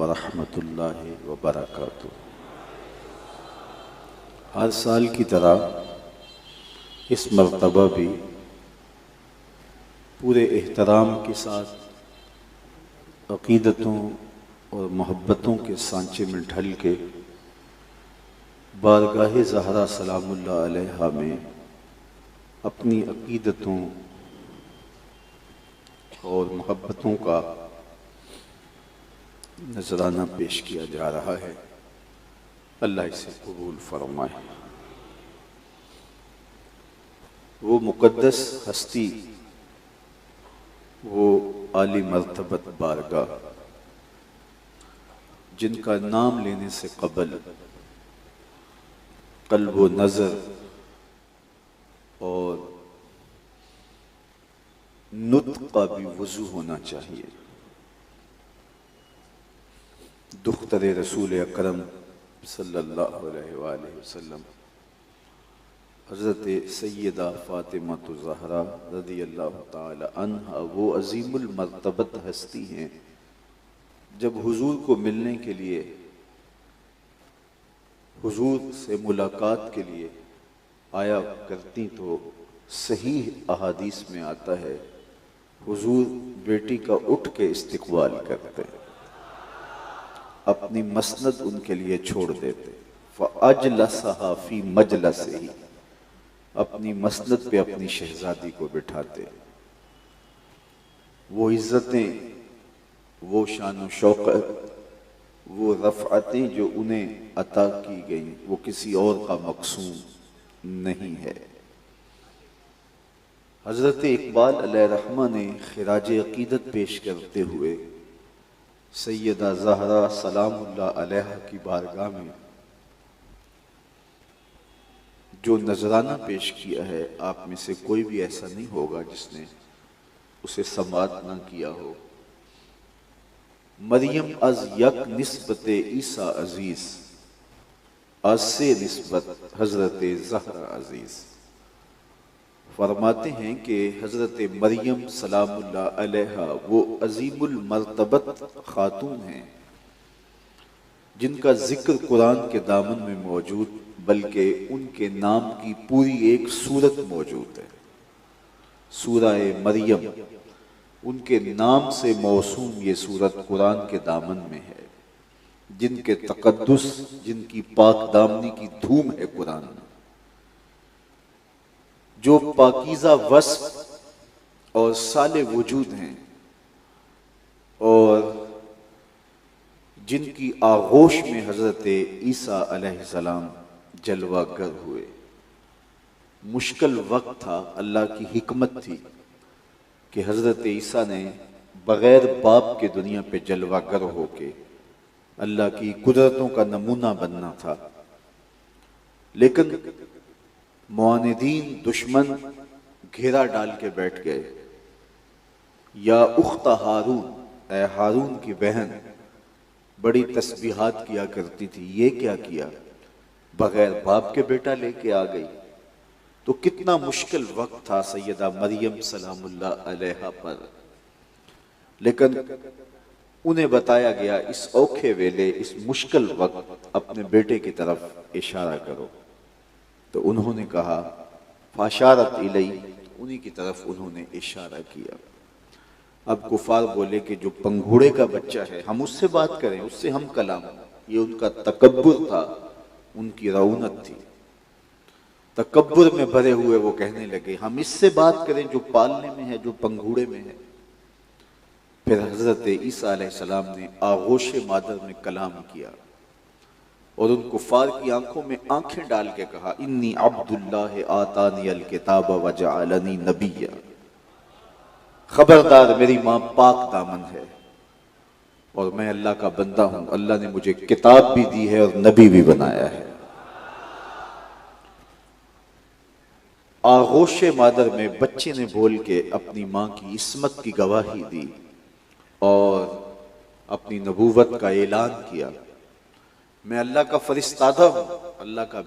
वरहमतुल्लाहि वबरकातुहू। हर साल की तरह इस मरतबा भी पूरे एहतराम के साथ अक़ीदतों और मोहब्बतों के सांचे में ढल के बारगाह ज़हरा सलामुल्लाह अलैहा में अपनी अक़ीदतों और मोहब्बतों का नजराना पेश किया जा रहा है। अल्लाह इसे कबूल फरमाए। वो मुक़द्दस हस्ती, वो आली मर्तबत बारगाह जिनका नाम लेने से कबल क़ल्ब व नज़र और नुत्क़ का भी वज़ू होना चाहिए। दुख्तर रसूल अकरम सल्लल्लाहु अलैहि वसल्लम हज़रत सैयदा फ़ातिमा ज़हरा रज़ियल्लाहु ताला अन्हा वो अज़ीमुल मर्तबत हस्ती हैं, जब हुजूर को मिलने के लिए, हुजूर से मुलाकात के लिए आया करती तो सहीह अहादीस में आता है हुजूर बेटी का उठ के इस्तिक़बाल करते, अपनी मसनद उनके लिए छोड़ देते। फ़अजलसहा फ़ी मजलसिही, अपनी मसनद पे अपनी शहजादी को बिठाते। वो इज़्ज़तें, वो शान व शौकत, वो रफ़अतें जो उन्हें अता की गई वो किसी और का मक़सूम नहीं है। हज़रत इक़बाल अलैहिर्रहमा ने ख़िराज अक़ीदत पेश करते हुए सैयदा ज़हरा सलामुल्लाह अलैहा की बारगाह में जो नजराना पेश किया है, आप में से कोई भी ऐसा नहीं होगा जिसने उसे समाअत न किया हो। मरियम अज यक निस्बत ईसा अजीज, आज से निस्बत हजरत ज़हरा अजीज। फरमाते हैं कि हजरत मरियम सलामुल्लाह अलैहा वो अजीमुल मर्तबत खातून हैं जिनका जिक्र कुरान के दामन में मौजूद, बल्कि उनके नाम की पूरी एक सूरत मौजूद है। सूरह मरियम उनके नाम से मौसूम ये सूरत कुरान के दामन में है, जिनके तक़द्दुस, जिनकी पाक दामनी की धूम है कुरान में, जो पाकीज़ा वस्फ़ और साले वजूद हैं और जिनकी आगोश में हज़रत ईसा अलैहिस्सलाम जलवागर हुए। मुश्किल वक्त था, अल्लाह की हिकमत थी कि हज़रत ईसा ने बग़ैर बाप के दुनिया पे जलवागर होके अल्लाह की कुदरतों का नमूना बनना था। लेकिन मुआनिदीन, दुश्मन घेरा डाल के बैठ गए। या उख्ता हारून, ए हारून की बहन बड़ी तस्बीहात किया करती थी, ये क्या किया, बगैर बाप के बेटा लेके आ गई। तो कितना मुश्किल वक्त था सैयदा मरियम सलामुल्लाह अलैहा पर। लेकिन उन्हें बताया गया इस औखे वेले, इस मुश्किल वक्त अपने बेटे की तरफ इशारा करो। तो उन्होंने कहा फाशारत इलई, उन्हीं की तरफ उन्होंने इशारा किया। अब कुफार बोले कि जो पंघूड़े का बच्चा है हम उससे बात करें, उससे हम कलाम। ये उनका तकब्बुर था, उनकी रऊनत थी। तकब्बुर में भरे हुए वो कहने लगे हम इससे बात करें जो पालने में है, जो पंघूड़े में है। फिर हजरत ईसा अलैहिस्सलाम ने आगोश मादर में कलाम किया और उन कुफार की आंखों में आंखें डाल के कहा इन्नी अब्दुल्लाह आतानी अल किताब व जअलनी नबिय्या, खबरदार मेरी मां पाक दामन है और मैं अल्लाह का बंदा हूं, अल्लाह ने मुझे किताब भी दी है और नबी भी बनाया है। आगोश मादर में बच्चे ने बोल के अपनी मां की इस्मत की गवाही दी और अपनी नबूवत का ऐलान किया। मैं अल्लाह का फरिश्तादा हूं, अल्लाह का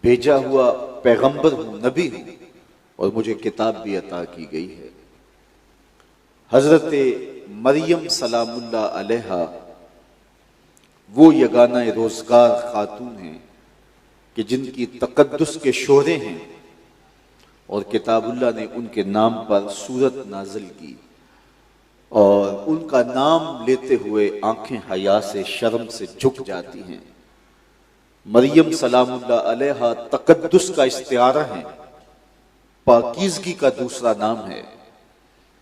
भेजा हुआ पैगंबर हूं, नबी हूं और मुझे किताब भी अता की गई है। हजरत मरियम सलामुल्लाह अलैहा वो यगाना रोजगार खातून हैं कि जिनकी तकद्दुस के शोरे हैं और किताबुल्लाह ने उनके नाम पर सूरत नाजिल की और उनका नाम लेते हुए आंखें हया से शर्म से झुक जाती हैं। मरियम सलामुल्लाह अलैहा तकद्दुस का इस्तिआरा है, पाकीज़गी का दूसरा नाम है,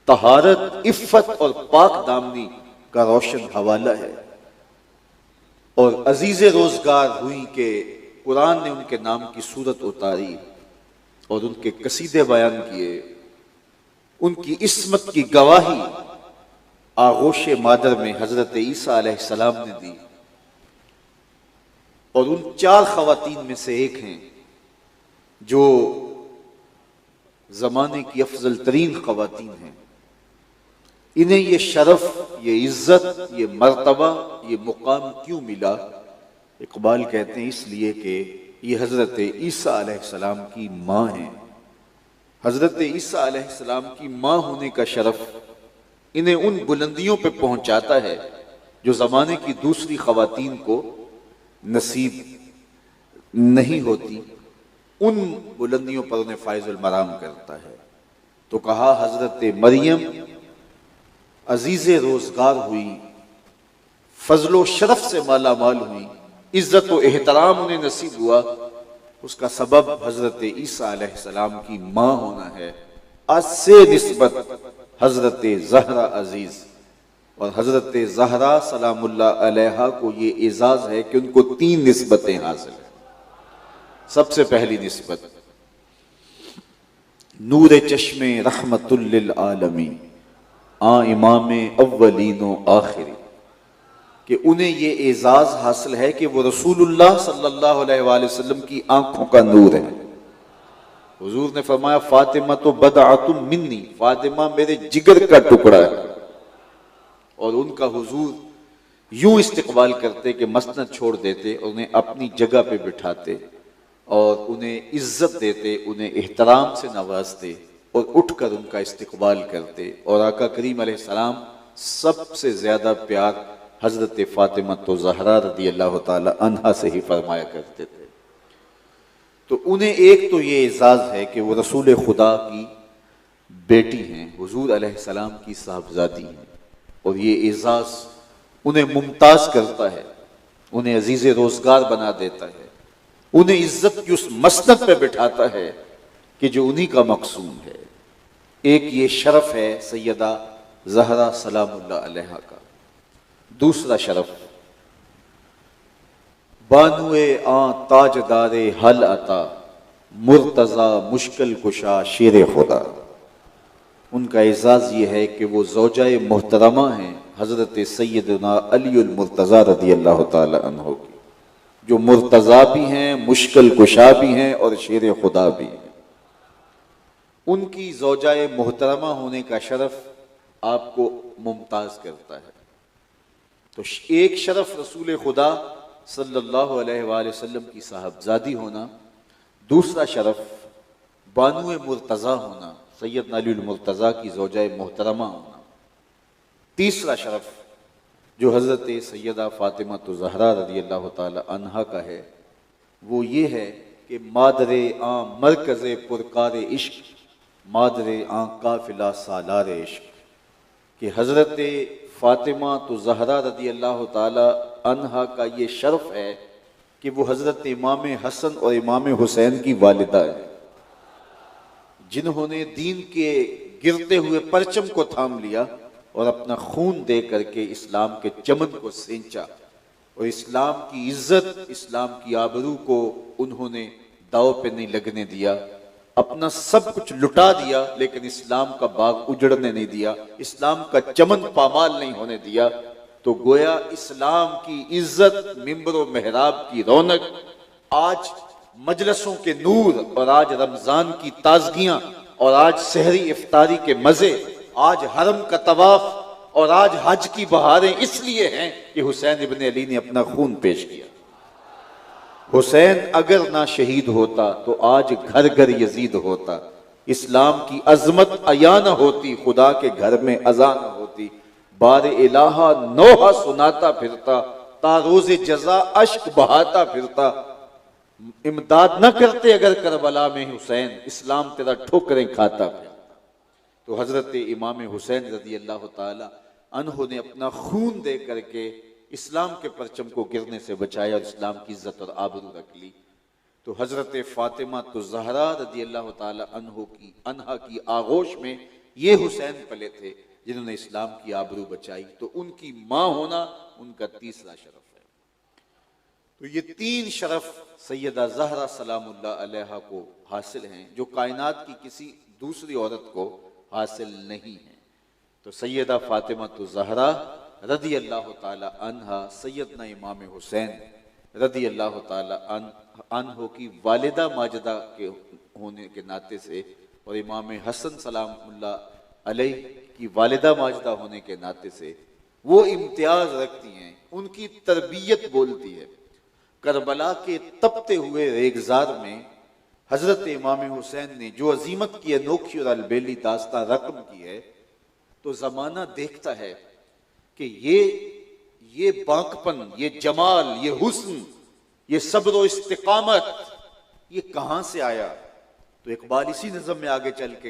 तहारत, इफ़्फ़त और पाक दामनी का रोशन हवाला है। और अजीज रोजगार हुई कि कुरान ने उनके नाम की सूरत उतारी और उनके कसीदे बयान किए, उनकी इस्मत की गवाही आगोश मादर में हजरत ईसा अलैहिस्सलाम ने दी और उन 4 खवातीन में से एक हैं जो जमाने की अफजल तरीन खवातीन हैं। इन्हें ये शरफ, ये इज्जत, ये मर्तबा, ये मुकाम क्यों मिला? इकबाल कहते हैं इसलिए कि ये हजरत ईसा अलैहिस्सलाम की माँ हैं। हजरत ईसा अलैहिस्सलाम की माँ होने का शरफ इन्हें उन बुलंदियों पे पहुंचाता है जो जमाने की दूसरी खवातीन को नसीब नहीं होती। उन बुलंदियों पर उन्हें फायजुल मराम करता है। तो कहा हजरत मरियम अजीज़े रोजगार हुई, फजलो शरफ से माला माल हुई, इज्जत व एहतराम उन्हें नसीब हुआ। उसका सबब हजरत ईसा अलैहिस्सलाम की माँ होना है। आज से निस्बत हजरत ज़हरा अजीज और हजरत ज़हरा सलामुल्लाह अलैहा को ये एजाज है कि उनको 3 निस्बतें हासिल है। सबसे पहली निस्बत नूर चश्मे रहमतुल लिल आलमीन इमाम अव्वलीन व आखिरी, कि उन्हें ये एजाज हासिल है कि वो रसूलुल्लाह सल्लल्लाहु अलैहि वसल्लम की आंखों का नूर है। हुजूर ने फरमाया फातिमा तो बदअतुम मिन्नी, फातिमा मेरे जिगर का टुकड़ा है। और उनका हुजूर यूं इस्तिकबाल करते कि मसनद छोड़ देते, उन्हें अपनी जगह पे बिठाते और उन्हें इज्जत देते, उन्हें एहतराम से नवाजते और उठकर उनका इस्तिकबाल करते। और आका करीम अलैहिस्सलाम सबसे ज्यादा प्यार हजरत फातिमा तो ज़हरा रदी अल्लाह ताला अन्हा से ही फरमाया करते थे। तो उन्हें एक तो ये एजाज है कि वो रसूल खुदा की बेटी हैं, हुजूर अलैहिस्सलाम की साहबजादी हैं, और ये एजाज उन्हें मुमताज करता है, उन्हें अजीज रोजगार बना देता है, उन्हें इज्जत की उस मसनद पे बिठाता है कि जो उन्हीं का मकसूम है। एक ये शरफ है सैयदा ज़हरा सलामुल्लाह अलैहा का। दूसरा शरफ बानुए ताजदारे हल अता मुर्तजा मुश्किल कुशा शेर खुदा। उनका एजाज ये है कि वो ज़ौजाए मोहतरमा हैं हजरत सैयदना अलीउल मुर्तजा रदी अल्लाह ताला अन्हु की, जो मुर्तजा भी हैं, मुश्किल कुशा भी हैं और शेर खुदा भी हैं। उनकी ज़ौजाए मोहतरमा होने का शरफ आपको मुमताज करता है। तो एक शरफ रसूल खुदा सल्लल्लाहु अलैहि वसल्लम की साहबजादी होना, दूसरा शरफ बानुए मुर्तज़ा होना, सैयदना अली मुर्तज़ा की ज़ौजाए मोहतरमा होना, तीसरा शरफ जो हज़रत सैयदा फ़ातिमा तो ज़हरा रज़ी अल्लाह ताला अन्हा का है, वो ये है कि मादरे मरकज़े पुरकार इश्क, मादरे काफिला सालार इश्क, कि हज़रत फ़ातिमा तो ज़हरा रज़ी अल्लाह ताला अन्हा का ये शर्फ है कि वो हज़रत इमाम हसन और इमाम हुसैन की वालिदा है, जिन्होंने दीन के गिरते हुए परचम को थाम लिया और अपना खून दे करके इस्लाम के चमन को सींचा और इस्लाम की इज्जत, इस्लाम की आबरू को उन्होंने दाव पे नहीं लगने दिया। अपना सब कुछ लुटा दिया लेकिन इस्लाम का बाग उजड़ने नहीं दिया, इस्लाम का चमन पामाल नहीं होने दिया। तो गोया इस्लाम की इज्जत, मिंबर व मेहराब की रौनक, आज मजलसों के नूर और आज रमजान की ताजगियां और आज सहरी इफ्तारी के मजे, आज हरम का तवाफ और आज हज की बहारें इसलिए हैं कि हुसैन इब्न अली ने अपना खून पेश किया। हुसैन अगर ना शहीद होता तो आज घर घर यजीद होता, इस्लाम की अजमत अया न होती, खुदा के घर में अजा न होती। बार इलाहा नौहा सुनाता फिरता, तारोज़े जजा अश्क बहाता फिरता, इमदाद न करते अगर करबला में हुसैन, इस्लाम तेरा ठोकरें खाता फिरता। तो हजरत इमाम हुसैन रज़ी अल्लाह ताला अन्हु ने अपना खून दे करके इस्लाम के परचम को गिरने से बचाया और इस्लाम की इज्जत और आबरू रख ली। तो हजरत फातिमा तो ज़हरा रज़ी अल्लाह ताला अन्हा की आगोश में ये हुसैन पले थे जिन्होंने इस्लाम की आबरू बचाई। तो उनकी माँ होना उनका तीसरा शरफ है। तो ये तीन शरफ सैयदा ज़हरा सलामुल्लाह अलैहा को हासिल हैं जो कायनात की किसी दूसरी औरत को हासिल नहीं है। तो सैयदा फातिमा तो ज़हरा रज़ी अल्लाह ताला अन्हा सैयदना इमाम हुसैन रज़ी अल्लाह ताला अन्हो की वालिदा माजिदा के होने के नाते से और इमाम हसन सलामुल्लाह अलैह की वालिदा माजिदा होने के नाते से वो इम्तियाज रखती हैं, उनकी तरबियत बोलती है। करबला के तपते हुए रेगजार में हजरत इमाम हुसैन ने जो अजीमत की अनोखी और अलबेली दास्तां रकम की है, तो जमाना देखता है कि ये बांकपन, ये जमाल, ये हुस्न, ये सब्र और इस्तिकामत ये कहां से आया। तो इकबाल इसी नज़म में आगे चल के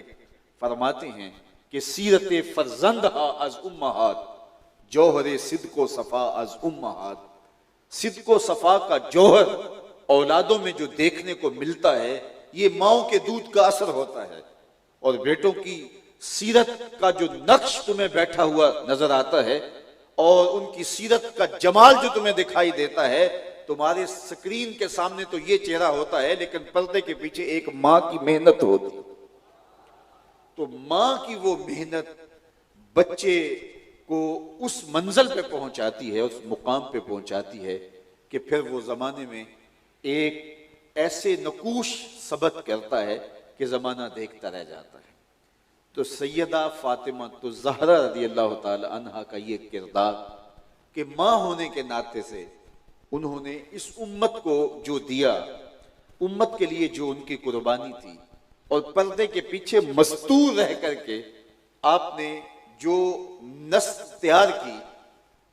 फरमाते हैं कि सीरत फरजंद हा अज उम्महात, जौहरे सिद्को सफा अज उम्महात। सिद्को सफा का जौहर औलादों में जो देखने को मिलता है, ये माओ के दूध का असर होता है। और बेटों की सीरत का जो नक्श तुम्हें बैठा हुआ नजर आता है और उनकी सीरत का जमाल जो तुम्हें दिखाई देता है, तुम्हारे स्क्रीन के सामने तो ये चेहरा होता है, लेकिन पर्दे के पीछे एक माँ की मेहनत होती है। तो माँ की वो मेहनत बच्चे को उस मंजिल पे पहुंचाती है, उस मुकाम पे पहुंचाती है कि फिर वो जमाने में एक ऐसे नकूश सबत करता है कि जमाना देखता रह जाता है। तो सैयदा फातिमा तो ज़हरा रज़ी अल्लाह ताला अन्हा का ये किरदार कि माँ होने के नाते से उन्होंने इस उम्मत को जो दिया, उम्मत के लिए जो उनकी कुर्बानी थी, और पर्दे के पीछे मस्तूर रह करके आपने जो नस्ल तैयार की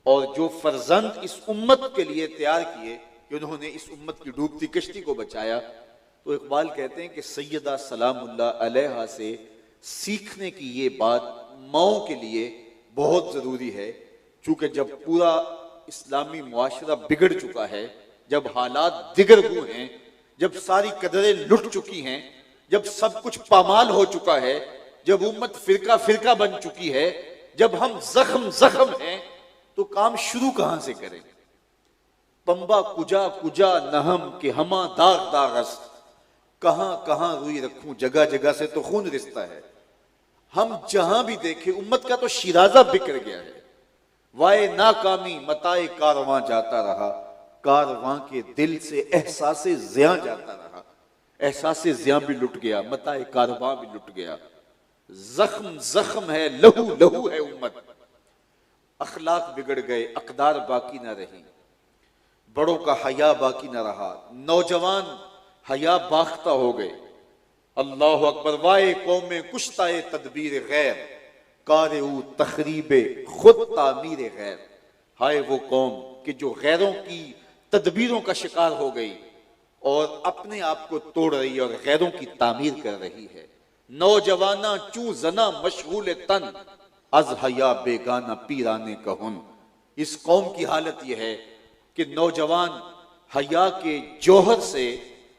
और जो फर्जंद इस उम्मत के लिए तैयार किए कि उन्होंने इस उम्मत की डूबती कश्ती को बचाया। तो इकबाल कहते हैं कि सैयदा सलामुल्लाह अलैहा से सीखने की ये बात माओ के लिए बहुत जरूरी है, क्योंकि जब पूरा इस्लामी मुआशरा बिगड़ चुका है, जब हालात दिगर हुए हैं, जब सारी कदरें लुट चुकी हैं, जब सब कुछ पामाल हो चुका है, जब उम्मत फिरका फिरका बन चुकी है, जब हम जख्म हैं, तो काम शुरू कहां से करें। पंबा कुजा कुजा नहम के हमा दाग दागस, कहां कहां रुई रखूं, जगह जगह से तो खून रिश्ता है। हम जहां भी देखे उम्मत का तो शिराजा बिखर गया है। वाए नाकामी मताए कारवां जाता रहा, कारवां के दिल से एहसासे ज़ियां जाता रहा। एहसासे ज़ियां भी लुट गया, मताए कारवां भी लुट गया। जख्म जख्म है, लहू लहू है उम्मत। अखलाक बिगड़ गए, अकदार बाकी ना रही, बड़ों का हया बाकी ना रहा, नौजवान हया बाख्ता हो गए। अल्लाह अकबर। वाए कौमे कुश्ताए तदबीर गैर, कारे तखरीबे खुद तामीर गैर। हाय वो कौम कि जो गैरों की तदबीरों का शिकार हो गई और अपने आप को तोड़ रही है और गैरों की तामीर कर रही है। नौजवाना चू जना मशगूल तन, अज हया बेगाना पीराने कहन। इस कौम की हालत यह है कि नौजवान हया के जौहर से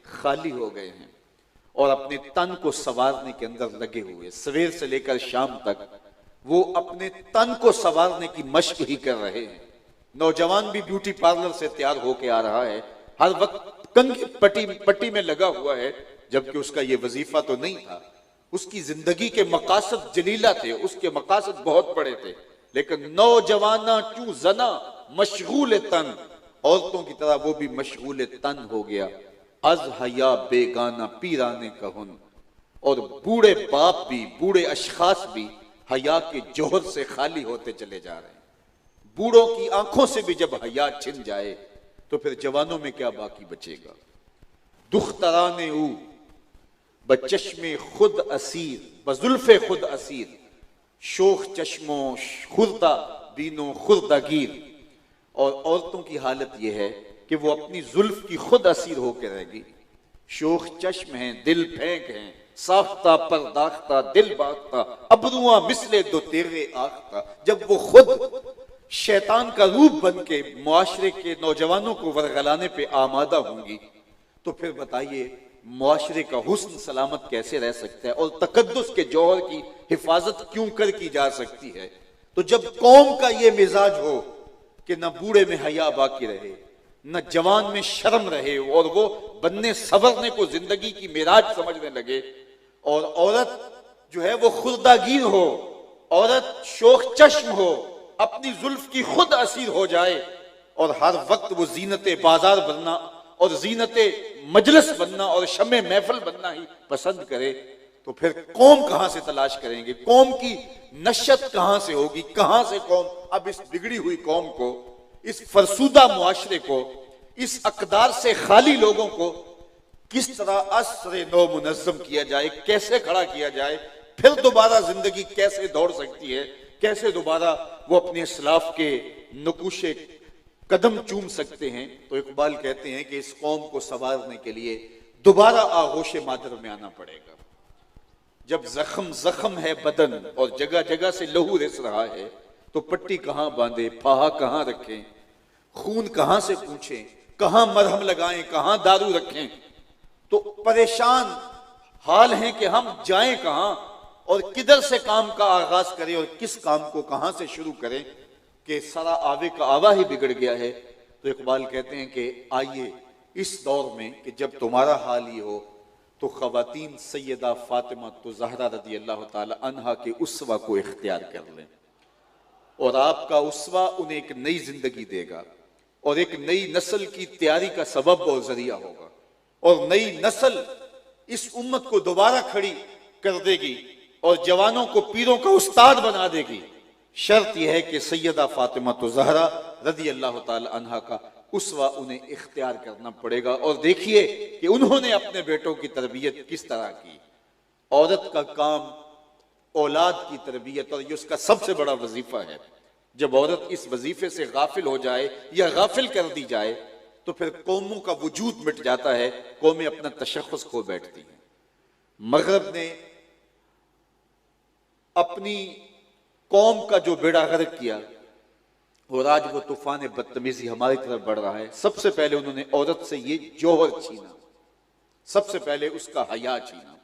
खाली हो गए हैं और अपने तन को संवारने के अंदर लगे हुए। सवेर से लेकर शाम तक वो अपने तन को संवारने की मशक ही कर रहे हैं। नौजवान भी ब्यूटी पार्लर से तैयार होके आ रहा है, हर वक्त कंघी पट्टी में लगा हुआ है, जबकि उसका ये वजीफा तो नहीं था। उसकी जिंदगी के मकासद जलीला थे, उसके मकासद बहुत बड़े थे, लेकिन नौजवाना चू जना मशगूल तन, औरतों की तरह वो भी मशगूल तन हो गया। अज हया बेगाना पीराने कहन। और बूढ़े बाप भी, बूढ़े अशखास भी हया के जोहर से खाली होते चले जा रहे हैं। बूढ़ों की आंखों से भी जब हया छिन जाए तो फिर जवानों में क्या बाकी बचेगा। दुख्तराने ऊ बचश्मे खुद असीर, बजुल्फे खुद असीर, शोख चश्मो खुर्दा बीनो खुर्दागीर। और औरतों की हालत यह है कि वो अपनी जुल्फ की खुद असीर होकर रहेगी। शोख चश्म हैं, दिल फेंक हैं, साख्ता परदाख्ता दिल बाख्ता, अबरुआ मिसले दो तेरे आख्ता। जब वो खुद शैतान का रूप बन के मुआशरे के नौजवानों को वरगलाने पे आमादा होंगी, तो फिर बताइए मुआशरे का हुस्न सलामत कैसे रह सकता है और तकद्दुस के जौहर की हिफाजत क्यों कर की जा सकती है। तो जब कौम का ये मिजाज हो कि न बूढ़े में हया बाकी रहे, न जवान में शर्म रहे, और वो बनने सवरने को जिंदगी की मिराज समझने लगे, और औरत जो है वो खुर्दागीर हो, औरत शोख चश्म हो, अपनी जुल्फ की खुद असीर हो जाए, और हर वक्त वो जीनते बाजार बनना और जीनते मजलिस बनना और शमे महफिल बनना ही पसंद करे, तो फिर कौम कहां से तलाश करेंगे? कौम की नशत कहां से होगी? कहां से कौम अब इस बिगड़ी हुई कौम को, इस फरसूदा मुआशरे को, इस अकदार से खाली लोगों को किस तरह असरे नो मुनज़्ज़म किया जाए, कैसे खड़ा किया जाए, फिर दोबारा जिंदगी कैसे दौड़ सकती है, कैसे दोबारा वो अपने इस्लाफ के नकुशे कदम चूम सकते हैं। तो इकबाल कहते हैं कि इस कौम को संवारने के लिए दोबारा आगोश मादर में आना पड़ेगा। जब जख्म जख्म है बदन और जगह जगह से लहू रिस रहा है, तो पट्टी कहां बांधे, फाहा कहां रखें, खून कहां से पूछें, कहां मरहम लगाएं, कहां दारू रखें। तो परेशान हाल है कि हम जाएं कहां और किधर से काम का आगाज करें और किस काम को कहां से शुरू करें कि सारा आवे का आवा ही बिगड़ गया है। तो इकबाल कहते हैं कि आइए इस दौर में कि जब तुम्हारा हाल ये हो, तो खवातीन सैयदा फातिमा तो ज़हरा रदी अल्लाह ताला अन्हा के उसवा को इख्तियार कर लें, और आपका उसवा उन्हें एक नई जिंदगी देगा और एक नई नस्ल की तैयारी का सबब और जरिया होगा, और नई नस्ल इस उम्मत को दोबारा खड़ी कर देगी और जवानों को पीरों का उस्ताद बना देगी। शर्त यह है कि सैयदा फातिमा तो ज़हरा रदी अल्लाह ताला अन्हा का उसवा उन्हें इख्तियार करना पड़ेगा। और देखिए कि उन्होंने अपने बेटों की तरबियत किस तरह की। औरत का काम औलाद की तरबियत, और ये उसका सबसे बड़ा वजीफा है। जब औरत इस वजीफे से गाफिल हो जाए या गाफिल कर दी जाए, तो फिर कौमों का वजूद मिट जाता है, कौमें अपना तशख्खुस खो बैठती हैं। मगरब ने अपनी कौम का जो बेड़ा गर्क किया, और आज वो तूफान बदतमीजी हमारी तरफ बढ़ रहा है। सबसे पहले उन्होंने औरत से ये जौहर छीना, सबसे पहले उसका हया छीना।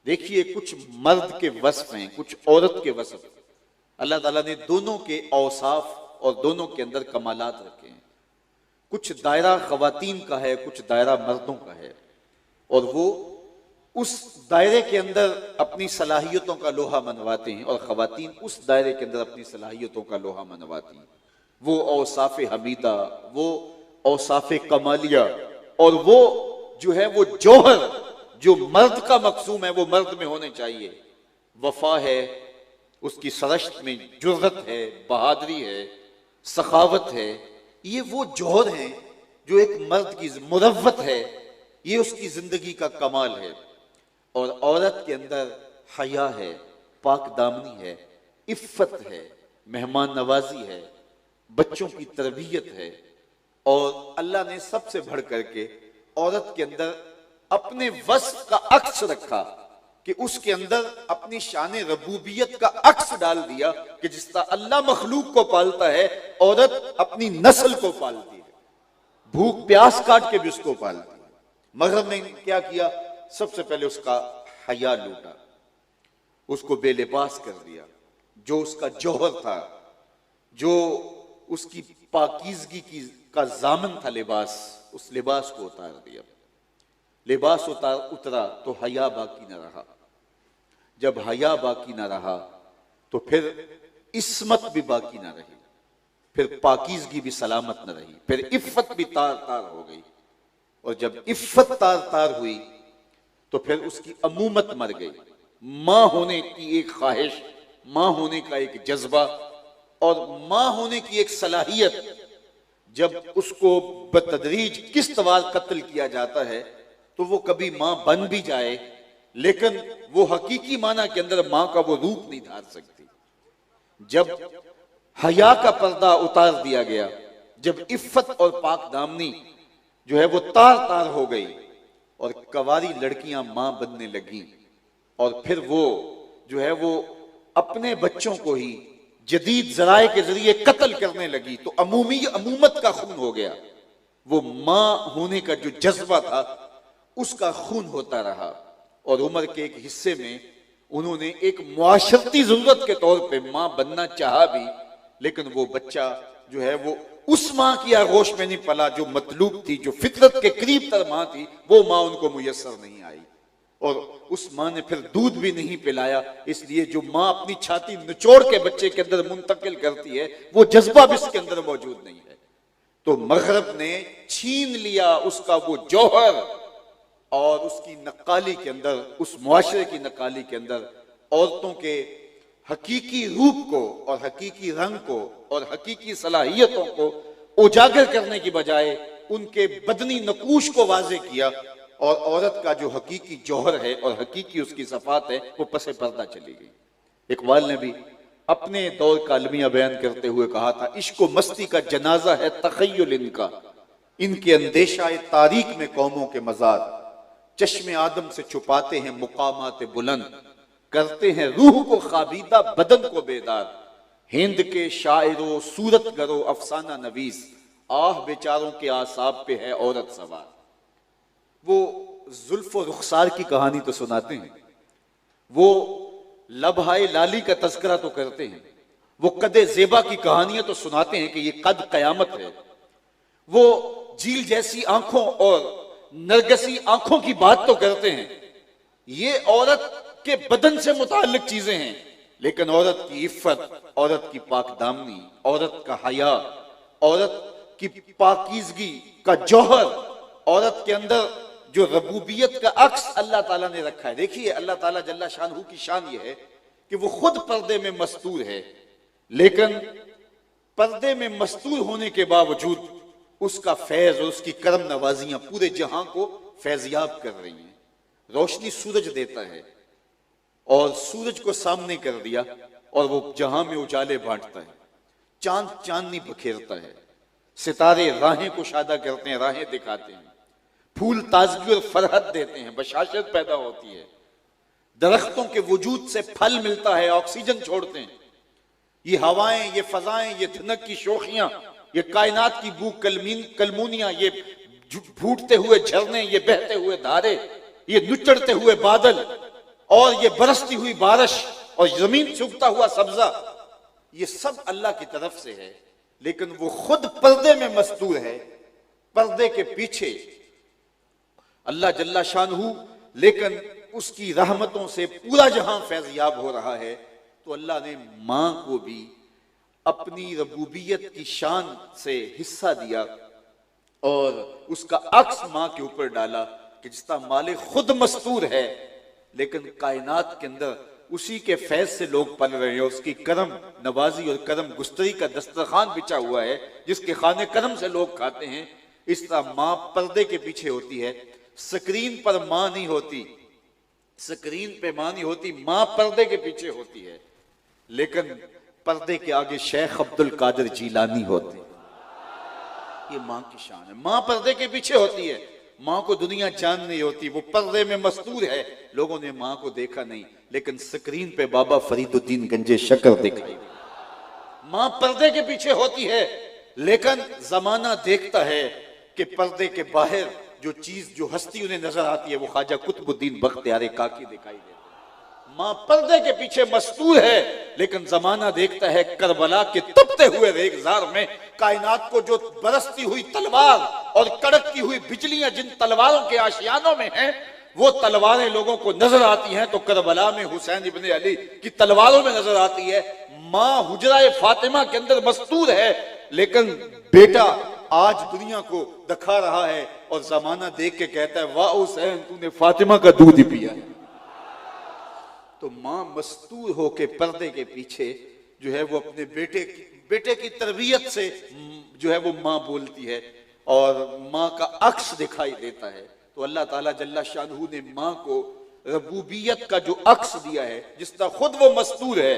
देखिए कुछ मर्द के वस्फ हैं, कुछ औरत के वस्फ। अल्लाह ताला ने दोनों के औसाफ और दोनों के अंदर कमालात रखे हैं। कुछ दायरा खवातीन का है, कुछ दायरा मर्दों का है, और वो उस दायरे के अंदर अपनी सलाहियतों का लोहा मनवाते हैं, और खवातीन उस दायरे के अंदर अपनी सलाहियतों का लोहा मनवाती हैं। वो औसाफ़े हमीदा, वो औसाफ़े कमालिया, और वो जो है वो जौहर जो मर्द का मकसूम है वो मर्द में होने चाहिए। वफा है, उसकी सरश्त में जुर्रत है, बहादुरी है, सखावत है। ये वो जौहर हैं जो एक मर्द की मुरव्वत है, ये उसकी जिंदगी का कमाल है। और औरत के अंदर हया है, पाक दामनी है, इफ्फत है, मेहमान नवाजी है, बच्चों की तरबियत है। और अल्लाह ने सबसे बढ़ करके औरत के अंदर अपने वस्फ का अक्स रखा कि उसके अंदर अपनी शान रबूबियत का अक्स डाल दिया कि जिस तरह अल्लाह मखलूक को पालता है, औरत अपनी नस्ल को पालती है, भूख प्यास काट के भी उसको पालती है। मगरब ने क्या किया? सबसे पहले उसका हया लूटा, उसको बेलिबास कर दिया। जो उसका जौहर था, जो उसकी पाकीज़गी का जामन था लिबास, उस लिबास को उतार दिया। लिबास उतरा तो हया बाकी न रहा। जब हया बाकी न रहा तो फिर इस्मत भी बाकी न रही, फिर पाकीज़गी भी सलामत न रही, फिर इफ्फत भी तार तार हो गई। और जब इफ्फत तार तार हुई तो फिर उसकी अमूमत मर गई। मां होने की एक ख्वाहिश, मां होने का एक जज्बा और मां होने की एक सलाहियत जब उसको बतदरीज किस तरह कत्ल किया जाता है तो वो कभी मां बन भी जाए, लेकिन वो हकीकी माना के अंदर मां का वो रूप नहीं धार सकती। जब हया का पर्दा उतार दिया गया। जब इफ्फत और पाक दामनी जो है वो तार तार हो गई और कवारी लड़कियां मां बनने लगी, और फिर वो जो है वो अपने बच्चों को ही जदीद जराए के जरिए कत्ल करने लगी, तो अमूमत का खून हो गया। वो मां होने का जो जज्बा था उसका खून होता रहा, और उम्र के एक हिस्से में उन्होंने एक मुआशरती जरूरत के तौर पे मां बनना चाहा भी, लेकिन वो बच्चा जो है वो उस मां की आगोश में नहीं पला जो मतलूब थी, जो फितरत के करीब तर मां थी, वो मां उनको मुयस्सर नहीं आई। और उस मां ने फिर दूध भी नहीं पिलाया, इसलिए जो मां अपनी छाती निचोड़ के बच्चे के अंदर मुंतकिल करती है वो जज्बा भी इसके अंदर मौजूद नहीं है। तो मगरब ने छीन लिया उसका वो जौहर, और उसकी नक्काली के अंदर, उस मुआशरे की नक्काली के अंदर औरतों के हकीकी रूप को और हकीकी रंग को और हकीकी सलाहियतों को उजागर करने की बजाय उनके बदनी नकूश को वाजे किया, और औरत का जो हकीकी जौहर है और हकीकी उसकी सफात है वो पसे पर्दा चली गई। इकबाल ने भी अपने दौर का अलमिया बयान करते हुए कहा था, इश्क व मस्ती का जनाजा है तखय्युल इनका, इनके अंदेशा तारीख में कौमों के मजार, चश्मे आदम से छुपाते हैं मुकामात बुलंद, करते हैं रूह को खाबीदा बदन को बेदार, हिंद के शायरो सूरत गरो अफसाना नवीस, आह बेचारों के आसाब पे है औरत सवार। वो जुल्फ और रुखसार की कहानी तो सुनाते हैं, वो लबहाए लाली का तस्करा तो करते हैं, वो कदे जेबा की कहानियां तो सुनाते हैं कि ये कद कयामत है, वो झील जैसी आंखों और नरगसी आंखों की बात तो करते हैं। ये औरत के बदन से मुताल्लिक चीजें हैं, लेकिन औरत की इफ्फत, औरत की पाकदामनी, औरत का हया, औरत की पाकीज़गी का जौहर, औरत के अंदर जो रबूबियत का अक्स अल्लाह ताला ने रखा है। देखिए अल्लाह ताला जल्ला शानहू की शान ये है कि वो खुद पर्दे में मस्तूर है, लेकिन पर्दे में मस्तूर होने के बावजूद उसका फैज और उसकी करम नवाजियां पूरे जहां को फैजियाब कर रही हैं। रोशनी सूरज देता है और सूरज को सामने कर दिया और वो जहां में उजाले बांटता है, चांद चांदनी बखेरता है, सितारे राहें कुशादा करते हैं, राहें दिखाते हैं, फूल ताजगी और फरहत देते हैं, बशाशत पैदा होती है, दरख्तों के वजूद से फल मिलता है, ऑक्सीजन छोड़ते हैं, ये हवाएं, ये फजाएं, ये धनक की शोखियां, ये कायनात की बू कलमूनियां, ये फूटते हुए झरने, ये बहते हुए धारे, ये नुचड़ते हुए बादल और ये बरसती हुई बारिश और जमीन से उगता हुआ सब्जा, ये सब अल्लाह की तरफ से है, लेकिन वो खुद पर्दे में मस्तूर है। पर्दे के पीछे अल्लाह जल्ला शानहू, लेकिन उसकी रहमतों से पूरा जहां फैज़याब हो रहा है, तो अल्लाह ने मां को भी अपनी रबूबियत की शान से हिस्सा दिया और उसका अक्स मां के ऊपर डाला कि जिस तरह मालिक खुद मस्तूर है, लेकिन कायनात के अंदर उसी के फैज से लोग पल रहे हैं, उसकी करम नवाजी और करम गुस्तरी का दस्तरखान बिछा हुआ है जिसके खाने करम से लोग खाते हैं। इस तरह मां पर्दे के पीछे होती है, स्क्रीन पर मां नहीं होती, स्क्रीन पे मां नहीं होती, मां पर्दे के पीछे होती है, लेकिन पर्दे के आगे शेख अब्दुल कादिर जीलानी होते हैं। ये मां की शान है। मां पर्दे के पीछे होती है, मां को दुनिया जान नहीं होती, वो पर्दे में मस्तूर है, लोगों ने मां को देखा नहीं, लेकिन स्क्रीन पे बाबा फरीदुद्दीन गंजे शक्र दिखाई। मां पर्दे के पीछे होती है, लेकिन जमाना देखता है कि पर्दे के बाहर जो चीज, जो हस्ती उन्हें नजर आती है, वो ख्वाजा कुतुबुद्दीन बख्तियार काकी दिखाई देती है। मां पर्दे के पीछे मस्तूर है, लेकिन जमाना देखता है करबला के तपते हुए रेगजार में कायनात को जो बरसती हुई तलवार और कड़कती हुई बिजलियां जिन तलवारों के आशियानों में हैं, वो तलवारें लोगों को नजर आती हैं तो करबला में हुसैन इब्ने अली की तलवारों में नजर आती है। मां हुजरा फातिमा के अंदर मस्तूर है, लेकिन बेटा आज दुनिया को दिखा रहा है और जमाना देख के कहता है, वाह हुसैन तूने फातिमा का दूध ही पिया है। तो मां मस्तूर होके पर्दे के पीछे जो है वो अपने बेटे की तरबियत से जो है वो मां बोलती है और मां का अक्स दिखाई देता है। तो अल्लाह ताला जल्ला शानहू ने मां को रबूबियत का जो अक्स दिया है, जिस तरह खुद वो मस्तूर है,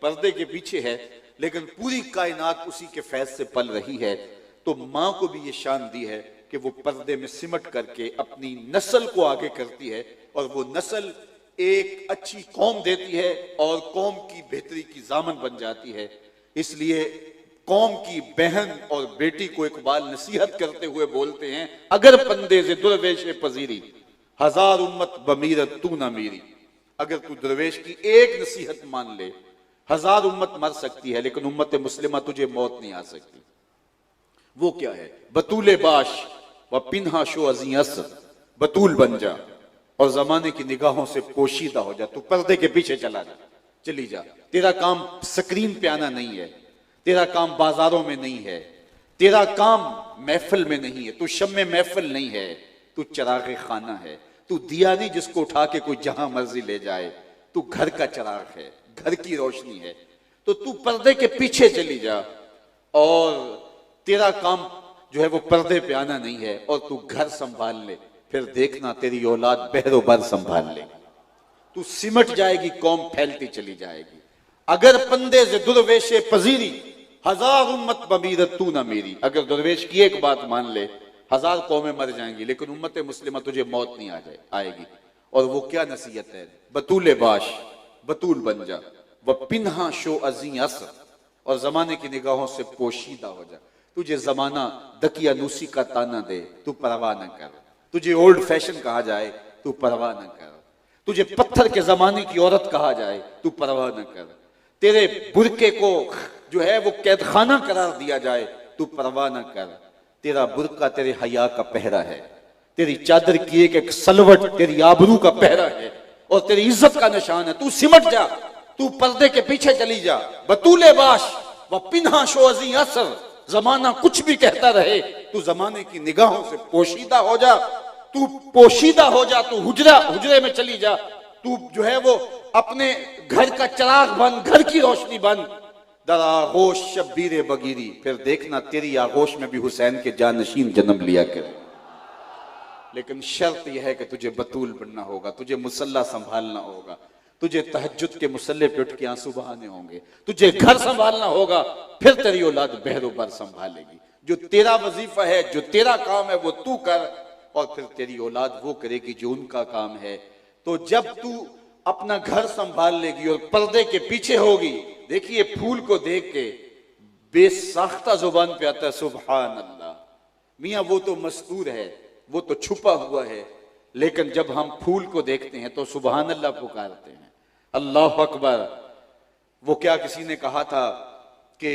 पर्दे के पीछे है, लेकिन पूरी कायनात उसी के फैज से पल रही है। तो मां को भी ये शान दी है कि वो पर्दे में सिमट करके अपनी नस्ल को आगे करती है, और वो नस्ल एक अच्छी कौम देती है और कौम की बेहतरी की जामन बन जाती है। इसलिए कौम की बहन और बेटी को इकबाल नसीहत करते हुए बोलते हैं, अगर पंदे से दुर्वेश पजीरी हजार उम्मत बमीरत तू ना मेरी। अगर तू दरवेश की एक नसीहत मान ले, हजार उम्मत मर सकती है लेकिन उम्मत मुस्लिमा तुझे मौत नहीं आ सकती। वो क्या है? बतूले बाश व पिन्हा शो अजी असर, बतूल बन जा और जमाने की निगाहों से पोशीदा हो जा। तू पर्दे के पीछे चली जा। तेरा काम स्क्रीन पे आना नहीं है, तेरा काम बाजारों में नहीं है, तेरा काम महफिल में नहीं है, तू शम्मे महफिल नहीं है, तू चराग खाना है, तू दिया नहीं जिसको उठा के कोई जहां मर्जी ले जाए, तू घर का चराग है, घर की रोशनी है। तो तू पर्दे के पीछे चली जा और तेरा काम जो है वो पर्दे पे आना नहीं है, और तू घर संभाल ले, फिर देखना तेरी औलाद बहरो बर संभाल ले। तू सिमट जाएगी, कौम फैलती चली जाएगी। अगर पंदे से दुर्वेशे पजीरी हजार उम्मत बमीरत तू ना मेरी। अगर दुर्वेश की एक बात मान ले, हजार कौमें मर जाएंगी लेकिन उम्मत मुस्लिमा तुझे मौत नहीं आएगी। और वो क्या नसीहत है? बतूले बाश, बतूल बन जा, वह पिन्हा शो अजी असर, और जमाने की निगाहों से पोशीदा हो जा। तुझे जमाना दकियानूसी का ताना दे, तू परवाह न कर। तुझे ओल्ड फैशन कहा जाए, तू परवाह न कर। तुझे पत्थर के जमाने की औरत कहा जाए, तू परवाह न कर। तेरे बुरके को जो है वो कैदखाना करार दिया जाए, तू परवाह न कर। तेरा बुरका तेरे हया का पहरा है, तेरी चादर की एक सलवट तेरी आबरू का पहरा है और तेरी इज्जत का निशान है। तू सिमट जा, तू पर्दे के पीछे चली जा। बतूले बाश व पिन्हा शो अजी असर, जमाना कुछ भी कहता रहे, तू जमाने की निगाहों से पोशीदा हो जा। तू पोशीदा हो जा, तू हुजरे में चली जा। तू जो है वो अपने घर का चिराग बन, घर की रोशनी बन। दर आगोश शब्बीर बगीरी, फिर देखना तेरी आगोश में भी हुसैन के जानशीन जन्म लिया करे। लेकिन शर्त यह है कि तुझे बतूल बनना होगा, तुझे मुसल्ला संभालना होगा, तुझे तहज्जुद के मुसल्ले पे उठ के आंसू बहाने होंगे, तुझे घर संभालना होगा, फिर तेरी औलाद बहरोबर संभालेगी। जो तेरा वजीफा है, जो तेरा काम है, वो तू कर, और फिर तेरी औलाद वो करेगी जो उनका काम है। तो जब तू अपना घर संभाल लेगी और पर्दे के पीछे होगी, देखिए फूल को देख के बेसाख्ता जुबान पे आता है सुभान अल्लाह। मियां वो तो मस्तूर है, वो तो छुपा हुआ है, लेकिन जब हम फूल को देखते हैं तो सुभान अल्लाह पुकारते हैं, अल्लाह अकबर। वो क्या किसी ने कहा था कि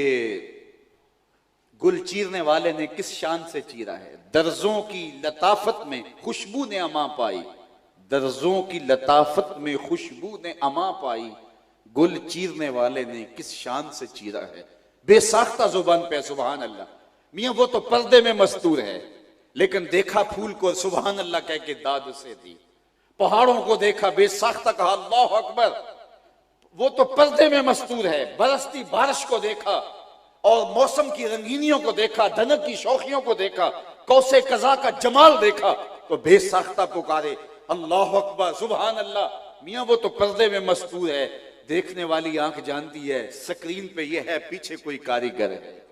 गुल चीरने वाले ने किस शान से चीरा है, दर्जों की लताफत में खुशबू ने अमा पाई, दर्जों की लताफत में खुशबू ने अमा पाई, गुल चीरने वाले ने किस शान से चीरा है। बेसाख्ता जुबान पे सुभान अल्लाह। मियां वो तो पर्दे में मस्तूर है, लेकिन देखा फूल को सुभान अल्लाह कह के दाद से दी। पहाड़ों को देखा, बेसाख्ता कहा अल्लाह अकबर। वो तो पर्दे में मस्तूर है। बरसती बारिश को देखा और मौसम की रंगीनियों को देखा, धनक की शौखियों को देखा, कौसे कजा का जमाल देखा, तो बेसाख्ता पुकारे अल्लाह अकबर सुभान अल्लाह। मियां वो तो पर्दे में मस्तूर है, देखने वाली आंख जानती है स्क्रीन पे ये है, पीछे कोई कारीगर है।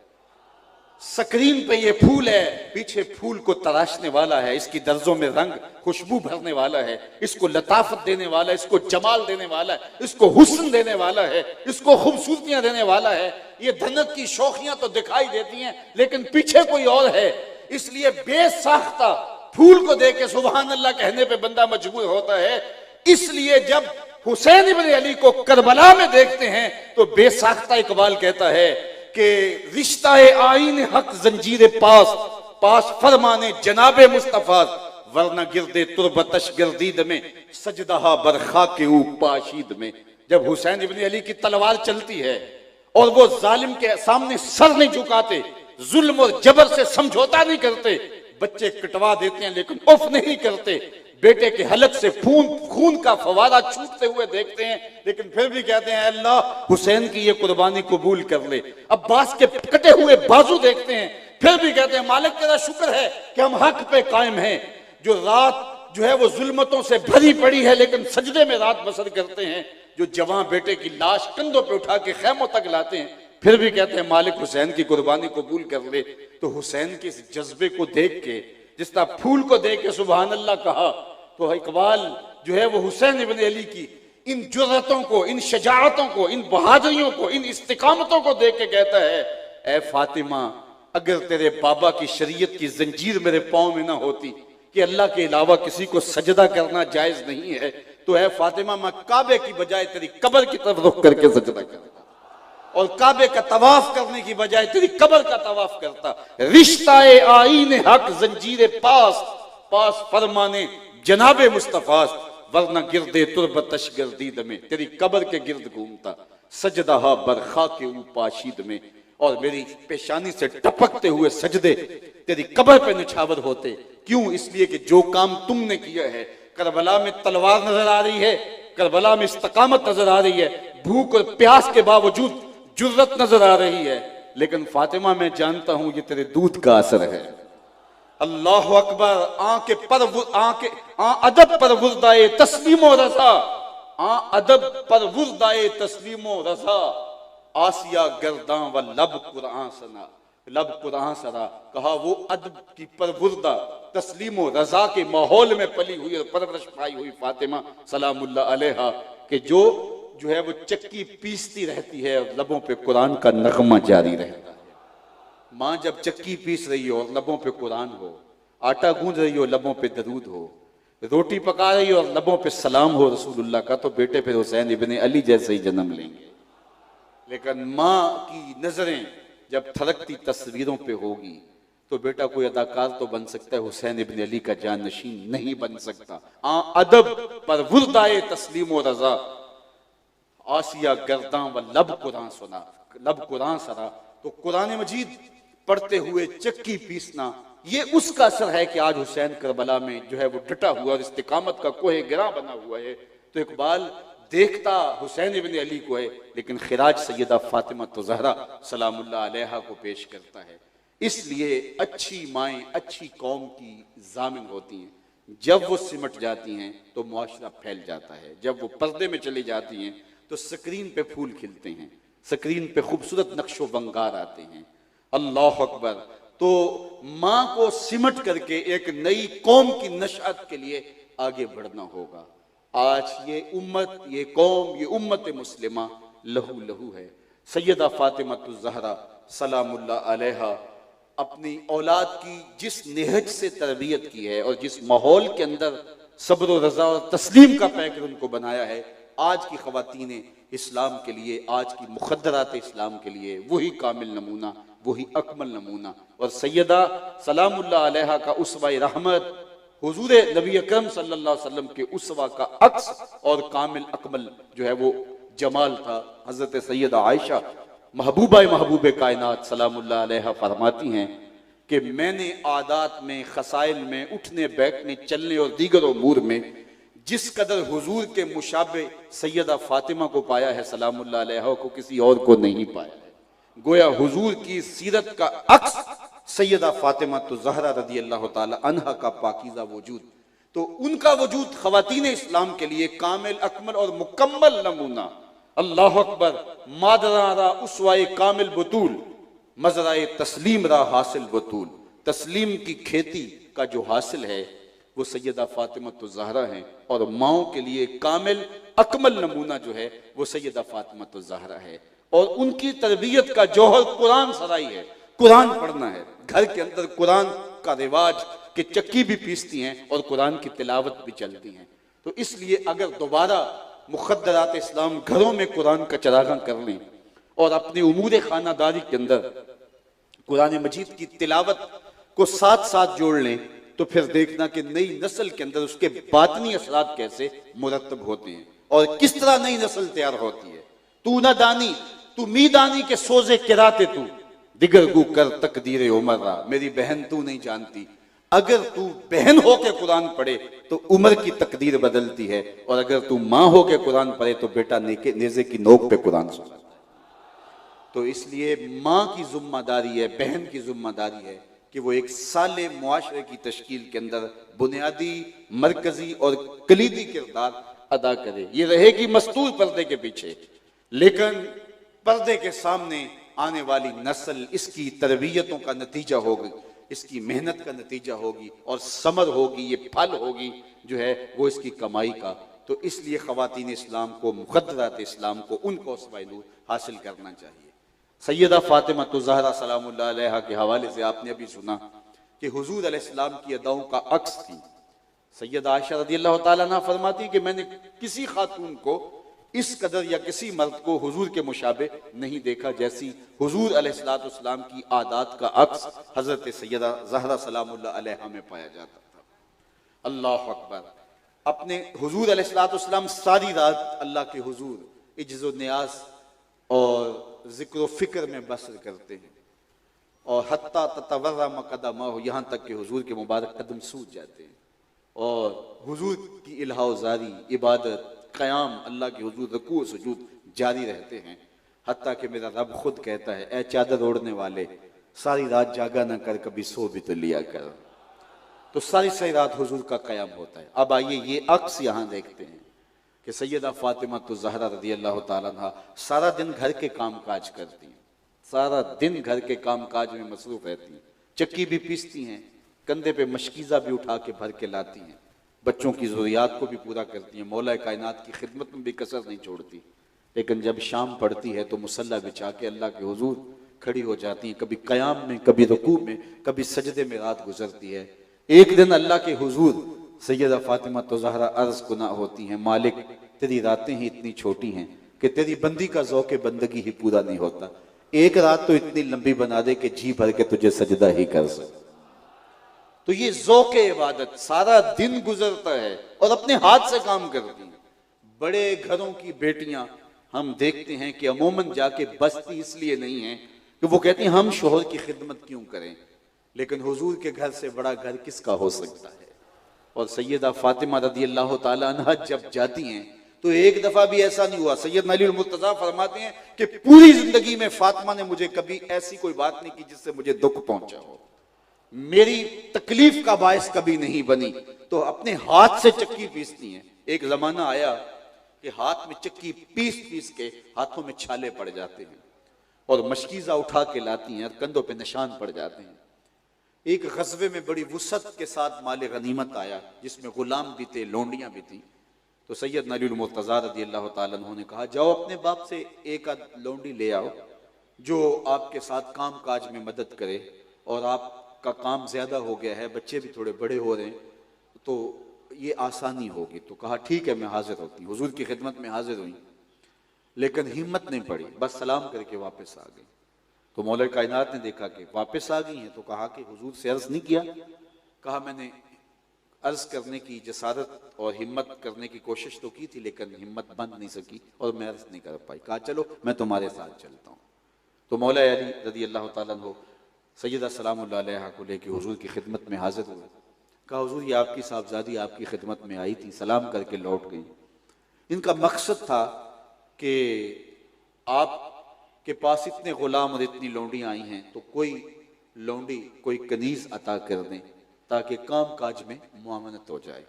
स्क्रीन पे ये फूल है, पीछे फूल को तराशने वाला है, इसकी दर्जों में रंग खुशबू भरने वाला है, इसको लताफत देने वाला है, इसको जमाल देने वाला है, इसको हुस्न देने वाला है, इसको खूबसूरतियां देने वाला है। ये धनक की शौखियां तो दिखाई देती हैं, लेकिन पीछे कोई और है। इसलिए बेसाख्ता फूल को देख के सुभान अल्लाह कहने पे बंदा मजबूर होता है। इसलिए जब हुसैन इब्न अली को करबला में देखते हैं तो बेसाख्ता इकबाल कहता है कि रिश्ता आईन हक जंजीर पास पास फरमाने जनाबे मुस्तफा, वरना गिरदे तुरबतश गर्दीद में सजदहा बरखा के पाशीद में। जब हुसैन इब्न अली की तलवार चलती है और वो जालिम के सामने सर नहीं झुकाते, जुल्म और जबर से समझौता नहीं करते, बच्चे कटवा देते हैं लेकिन उफ नहीं करते, बेटे के हलक से खून का फवारा छूटते हुए देखते हैं, लेकिन फिर भी कहते हैं अल्लाह हुसैन की ये कुर्बानी कबूल कर ले। अब्बास के कटे हुए बाजू देखते हैं, फिर भी कहते हैं मालिक तेरा शुक्र है कि हम हक पे कायम हैं। जो रात जो है वो जुल्मतों से भरी पड़ी है, लेकिन सजदे में रात बसर करते हैं। जो जवां बेटे की लाश कंधों पे उठा के खैमों तक लाते हैं, फिर भी कहते हैं मालिक हुसैन की कुर्बानी कबूल कर ले। तो हुसैन के इस जज्बे को देख के, जिस तरह फूल को देख के सुभान अल्लाह कहा, तो इकबाल जो है वो हुसैन इब्न अली की इन जुर्रतों को, इन शजाअतों को, इन बहादुरियों को, इन इस्तिकामतों को देख के कहता है, ए फातिमा, अगर तेरे बाबा की शरीयत की जंजीर मेरे पाँव में ना होती कि अल्लाह के अलावा किसी को सजदा करना जायज नहीं है, तो है फातिमा, मैं काबे की बजाय तेरी कब्र की तरफ रुख करके सजदा करता, और काबे का तवाफ करने की बजाय तेरी कब्र का तवाफ करता। रिश्ताए आईने हक जंजीरे पास, पास फरमाने जनाबे मुस्तफास, वरना गिरदे तुरबतश गर्दीद में तेरी कब्र के गिर्द घूमता, सजदा बरखा के ऊपाशीद में, और मेरी पेशानी से टपकते हुए सजदे तेरी कब्र पे निछावर होते। क्यों? इसलिए कि जो काम तुमने किया है, करबला में तलवार नजर आ रही है, करबला में इस्तकामत नजर आ रही है, भूख और प्यास के बावजूद जुर्रत नजर आ रही है, लेकिन फातिमा मैं जानता हूं ये तेरे दूध का असर है। अल्लाह अकबर। आंके पर आंके अदब पर वुर्दाए तस्लीमो रजा, अदब पर वुर्दाए तस्लीमो रजा, आसिया गर्दां व लब कुरान सना, लब कुरान सरा। कहा वो अदब की परवुर्दा तस्लीमो रजा के माहौल में पली हुई और परवरिश पाई हुई फातिमा सलामुल्लाह अलैहा के जो है वो चक्की पीसती रहती है और लबों पे कुरान का नगमा जारी रहता है। माँ जब चक्की पीस रही हो और लबों पे कुरान हो, आटा गूंद रही हो लबों पे दरूद हो, रोटी पका रही हो और लबों पे सलाम हो रसूलुल्लाह का, तो बेटे फिर हुसैन इब्ने अली जैसे ही जन्म लेंगे। लेकिन माँ की नजरें जब थरकती तस्वीरों पे होगी तो बेटा कोई अदाकार तो बन सकता है, हुसैन इब्ने अली का जानशीन नहीं बन सकता। अदब पर वुर्दाए तस्लीम व रजा, आसिया गर्दां व लब कुरान सुना, लब कुरान सरा। तो कुरान मजीद पढ़ते हुए चक्की पीसना, ये उसका असर है कि आज हुसैन करबला में जो है वो डटा हुआ और इस्तिकामत का कोहे गिरा बना हुआ है। तो इकबाल देखता हुसैन इब्ने अली को है, लेकिन खिराज सैयदा फातिमा तो ज़हरा सलामुल्लाह अलैहा को पेश करता है। इसलिए अच्छी माएँ अच्छी कौम की जामिन होती हैं। जब वो सिमट जाती हैं तो मुआशरा फैल जाता है, जब वो पर्दे में चली जाती हैं तो स्क्रीन पे फूल खिलते हैं, स्क्रीन पे खूबसूरत नक्शो बंगार आते हैं। अल्लाह अकबर। तो माँ को सिमट करके एक नई कौम की नशअत के लिए आगे बढ़ना होगा। आज ये उम्मत, ये कौम, ये उम्मत मुस्लिमा लहू लहू है। सैयदा फातिमा ज़हरा सलामुल्लाह अलैहा अपनी औलाद की जिस नेहज से तरबियत की है और जिस माहौल के अंदर सब्र व रज़ा और तस्लीम का पैकर उनको बनाया है, आज की ख़वातीन इस्लाम के लिए, आज की मुक़द्दरात इस्लाम के लिए वही कामिल नमूना, वही अकमल नमूना। और सैयदा सलामुल्लाह अलैहा का उसवा रहमत, हुजूर नबी अकरम सल्लल्लाहु अलैहि वसल्लम के उसवा का अक्स और कामिल अकमल जो है वो जमाल था। हजरत सैयदा आयशा महबूब कायनात सलामुल्लाह अलैहा फरमाती हैं कि मैंने आदात में, खसाइल में, उठने बैठने, चलने और दीगर उमूर में जिस कदर हुजूर के मुशाबे सैयदा फातिमा को पाया है सलामुल्लाह अलैहा को किसी और को नहीं पाया है। गोया हुजूर की सीरत का अक्स सैयदा फातिमा तो ज़हरा रज़ी अल्लाह ताला अन्हा का पाकीज़ा वजूद। तो उनका वजूद ख़वातीन इस्लाम के लिए कामिल अकमल और मुकम्मल नमूना। अल्लाह अकबर। मादरा रा उसवाए कामिल बतूल, मजराए तस्लीम रा हासिल बतूल। तस्लीम की खेती का जो हासिल है वो सैयदा फातिमा तो ज़हरा है, और माओ के लिए कामिल अकमल नमूना जो है वो सैयदा फातिमा तो ज़हरा है। और उनकी तरबियत का जौहर कुरान सराई है, कुरान पढ़ना है। घर के अंदर कुरान का रिवाज कि चक्की भी पीसती हैं और कुरान की तिलावत भी चलती हैं। तो इसलिए अगर दोबारा मुक़द्दरात इस्लाम घरों में कुरान का चरागां कर लें और अपनी उमूर खानादारी के अंदर कुरान मजीद की तिलावत को साथ साथ जोड़ लें, तो फिर देखना कि नई नस्ल के अंदर उसके बातनी असरात कैसे मुरतब होते हैं और किस तरह नई नस्ल तैयार होती है। तू न दानी तू मी दानी के सोजे किराते तू दिगर गु कर तकदीर उमर रा। मेरी बहन तू नहीं जानती, अगर तू बहन होके कुरान पढ़े तो उम्र की तकदीर बदलती है, और अगर तू माँ होके कुरान पढ़े तो बेटा नेज़े की नोक पे कुरान सुना। तो इसलिए माँ की जिम्मेदारी है, बहन की जिम्मेदारी है कि वो एक साले मुआशरे की तश्कील के अंदर बुनियादी, मरकजी और कलीदी किरदार अदा करे। ये रहेगी मस्तूर पर्दे के पीछे, लेकिन पर्दे के सामने आने वाली नस्ल इसकी तरबियतों का नतीजा होगी, इसकी मेहनत का नतीजा होगी और समर होगी, ये फल होगी जो है वो इसकी कमाई का। तो इसलिए ख़वातीन इस्लाम को, मुक़द्दरात इस्लाम को, उनको उसवाए नूर हासिल करना चाहिए। सैयदा फातिमा तो ज़हरा सलामुल्लाह अलैहा के हवाले से आपने अभी सुना कि हुजूर अलैहिस्सलाम की अदाओं का अक्स थी। सैयदा आयशा रज़ियल्लाहु ताला अन्हा फरमाती कि मैंने किसी खातून को इस कदर या किसी मर्द को हुजूर के मुशाबे नहीं देखा जैसी हुजूर अलैहिस्सलातु वस्सलाम की आदात का अक्स हजरत सैयदा ज़हरा सलामुल्लाह अलैहा में पाया जाता था। अल्लाह अकबर। अपने हुजूर अलैहिस्सलातु वस्सलाम सारी रात अल्लाह के हुजूर इज्ज़ व नियाज़ और जिक्र फिक्र में बसर करते हैं और हत्ता ततवर्रा मक़दमाहु, यहाँ तक कि हुजूर के मुबारक कदम सूज जाते हैं और हुजूर की इल्हा जारी इबादत क़याम, अल्लाह के हुजूर रुकू सुजूद जारी रहते हैं। हत्ता कि मेरा रब खुद कहता है, ए चादर ओढ़ने वाले, सारी रात जागा ना कर, कभी सो भी तो लिया कर। तो सारी सारी रात हुजूर का क़याम होता है। अब आइए ये अक्स यहाँ देखते हैं कि सैयदा फातिमा तो ज़हरा रज़ियल्लाहु ताला अन्हा सारा दिन घर के काम काज करती हैं, सारा दिन घर के काम काज में मसरूफ रहती हैं, चक्की भी पीसती हैं, कंधे पे मशकीज़ा भी उठा के भर के लाती हैं, बच्चों की ज़रूरियात को भी पूरा करती हैं, मौला कायनात की खिदमत में भी कसर नहीं छोड़ती। लेकिन जब शाम पड़ती है तो मुसल्ला बिछा के अल्लाह के हुजूर खड़ी हो जाती हैं, कभी क़याम में, कभी रुकू में, कभी सजदे में रात गुजरती है। एक दिन अल्लाह के हुजूर सैयदा फातिमा तो ज़हरा अर्ज़ गुना होती हैं, मालिक तेरी रातें ही इतनी छोटी हैं कि तेरी बंदी का ज़ौक़ बंदगी ही पूरा नहीं होता, एक रात तो इतनी लंबी बना दे कि जी भर के तुझे सजदा ही कर सके। तो ये ज़ौक़ इबादत सारा दिन गुजरता है और अपने हाथ से काम करती हैं। बड़े घरों की बेटियां हम देखते हैं कि अमूमन जाके बसती इसलिए नहीं है कि वो कहती हैं हम शोहर की खिदमत क्यों करें, लेकिन हुजूर के घर से बड़ा घर किसका हो सकता है। और सैयदा फातिमा रज़ियल्लाहु ताला अन्हा जब जाती हैं तो एक दफा भी ऐसा नहीं हुआ, सैयदना अली मुर्तज़ा फरमाते हैं कि पूरी जिंदगी में फातिमा ने मुझे कभी ऐसी कोई बात नहीं की जिससे मुझे दुख पहुंचा हो, मेरी तकलीफ का बायस कभी नहीं बनी। तो अपने हाथ से चक्की पीसती हैं। एक जमाना आया कि हाथ में चक्की पीस पीस के हाथों में छाले पड़ जाते हैं और मशकीज़ा उठा के लाती हैं और कंधों पे निशान पड़ जाते हैं। एक गज़वे में बड़ी वुसअत के साथ माल गनीमत आया जिसमें गुलाम भी थे, लोंडियां भी थी। तो सैयदना अली मुर्तज़ा रज़ियल्लाहु ताला अन्हु ने कहा, जाओ अपने बाप से एक आध लोंडी ले आओ जो आपके साथ काम काज में मदद करे, और आपका काम ज्यादा हो गया है, बच्चे भी थोड़े बड़े हो रहे हैं, तो ये आसानी होगी। तो कहा ठीक है मैं हाजिर होती हूँ। हुजूर की खिदमत में हाजिर हुई, लेकिन हिम्मत नहीं पड़ी, बस सलाम करके वापस आ गई। तो मौला कायनात ने देखा कि वापस आ गई हैं, तो कहा कि हुजूर से अर्ज नहीं किया। कहा मैंने अर्ज करने की जसारत और हिम्मत करने की कोशिश तो की थी, लेकिन हिम्मत बन नहीं सकी और मैं अर्ज नहीं कर पाई। कहा चलो मैं तुम्हारे साथ चलता हूँ। तो मौला अली रज़ियल्लाहु ताला अन्हु सैयदा सलामुल्लाह अलैहा को लेके हुजूर की खिदमत में हाजिर हुए। कहा हुजूर ये आपकी साहबजादी आपकी खिदमत में आई थी, सलाम करके लौट गई। इनका मकसद था कि आप के पास इतने गुलाम और इतनी लौंडियां आई हैं, तो कोई लौंडी कोई कनीज अता कर दें ताकि काम काज में मुआवनत हो जाए।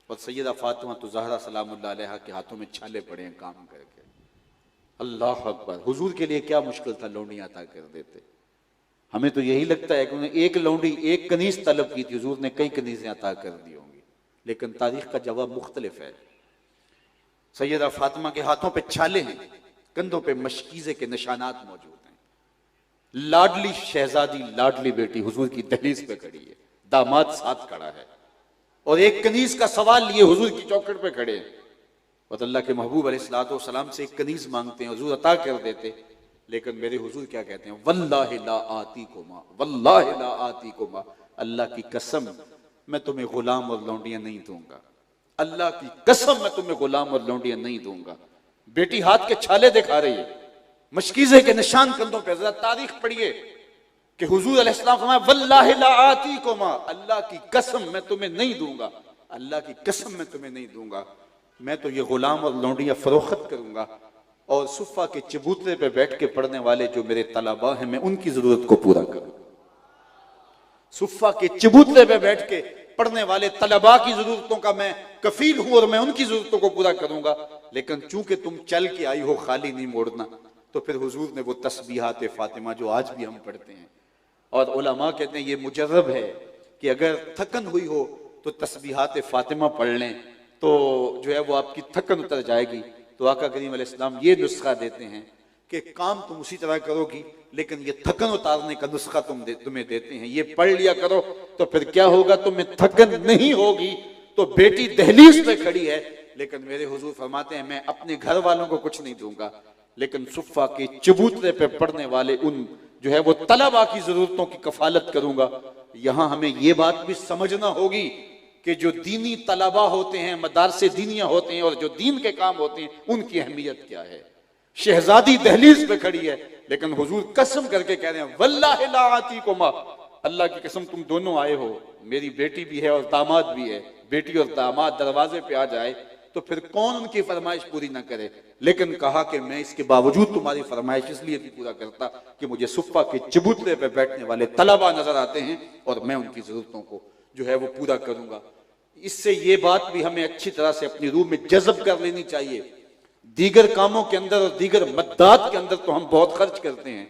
और सैयदा फातिमा तो ज़हरा सलामुल्लाह अलैहा के हाथों में छाले पड़े हैं काम करके। अल्लाह अकबर। हुजूर के लिए क्या मुश्किल था, लौंडियां अता कर देते। हमें तो यही लगता है कि उन्होंने एक लौंडी एक कनीज तलब की थी, हुजूर ने कई कनीजें अता कर दी होंगी, लेकिन तारीख का जवाब मुख्तलिफ है। सैयदा फातिमा के हाथों पे छाले हैं, कंधों पे मशकीज़े के निशानात मौजूद हैं। लाडली शहजादी लाडली बेटी हुजूर की दहलीज पे खड़ी है, दामाद साथ खड़ा है और एक कनीज का सवाल लिए हुजूर की चौखट पे खड़े हैं। और अल्लाह के महबूब अलैहिस्सलातु वस्सलाम से एक कनीज मांगते हैं, हुजूर अता कर देते, लेकिन मेरे हुजूर क्या कहते हैं, वल्लाहि ला आतीकुमा, वल्लाहि ला आतीकुमा, अल्लाह की कसम मैं तुम्हें गुलाम और लौंडियां नहीं दूंगा, अल्लाह की कसम मैं तुम्हें गुलाम और लौंडियां नहीं दूंगा। बेटी हाथ के छाले दिखा रही है, मशकीज़े के निशान कंधों पे। जरा तारीख पढ़िए कि हुजूर अलैहिस्सलाम फरमाया वल्लाहि ला आतीकुमा, अल्लाह की कसम मैं तुम्हें नहीं दूंगा, अल्लाह की कसम मैं तुम्हें नहीं दूंगा। मैं तो ये गुलाम और लौंडियां फरोख्त करूंगा और सुफ़ा के चबूतरे पे बैठ के पढ़ने वाले जो मेरे तलबा हैं मैं उनकी जरूरत को पूरा करूं। सुफ़ा के चबूतरे पे बैठ के पढ़ने वाले तलबा की जरूरतों का मैं कफील हूं और मैं उनकी जरूरतों को पूरा करूंगा। लेकिन चूंकि तुम चल के आई हो, खाली नहीं मोड़ना, तो फिर हुजूर ने वो तस्बीहात फातिमा जो आज भी हम पढ़ते हैं, और उलमा कहते हैं ये मुजर्रब है कि अगर थकन हुई हो तो तस्बीहात फातिमा पढ़ लें तो जो है वो आपकी थकन उतर जाएगी। तो आका करीम अलैहिस्सलाम ये नुस्खा देते हैं कि काम तुम उसी तरह करोगी, लेकिन ये थकन उतारने का नुस्खा तुम्हें देते हैं, ये पढ़ लिया करो। तो फिर क्या होगा, तुम्हें थकन नहीं होगी। तो बेटी दहलीज पे खड़ी है, लेकिन मेरे हुजूर फरमाते हैं मैं अपने घर वालों को कुछ नहीं दूंगा, लेकिन सुफ़ा के चबूतरे पे पढ़ने वाले उन जो है वो तलबा की जरूरतों की कफालत करूंगा। यहां हमें ये बात भी समझना होगी कि जो दीनी तलबा होते हैं, मदारसे दीनिया होते हैं, और जो दीन के काम होते हैं, उनकी अहमियत क्या है। शहजादी दहलीज पे खड़ी है, लेकिन हुजूर कसम करके कह रहे हैं वल्लाहि ला आतीकुमा, अल्लाह की कसम तुम दोनों आए हो, मेरी बेटी भी है और दामाद भी है। बेटी और दामाद दरवाजे पे आ जाए तो फिर कौन उनकी फरमाइश पूरी ना करे। लेकिन कहा कि मैं इसके बावजूद तुम्हारी फरमाइश इसलिए नहीं पूरा करता कि मुझे सुफ़ा के चबूतरे पे बैठने वाले तलबा नजर आते हैं और मैं उनकी जरूरतों को जो है वो पूरा करूंगा। इससे ये बात भी हमें अच्छी तरह से अपनी रूह में जज़ब कर लेनी चाहिए। दीगर कामों के अंदर और दीगर मद्दात के अंदर तो हम बहुत खर्च करते हैं,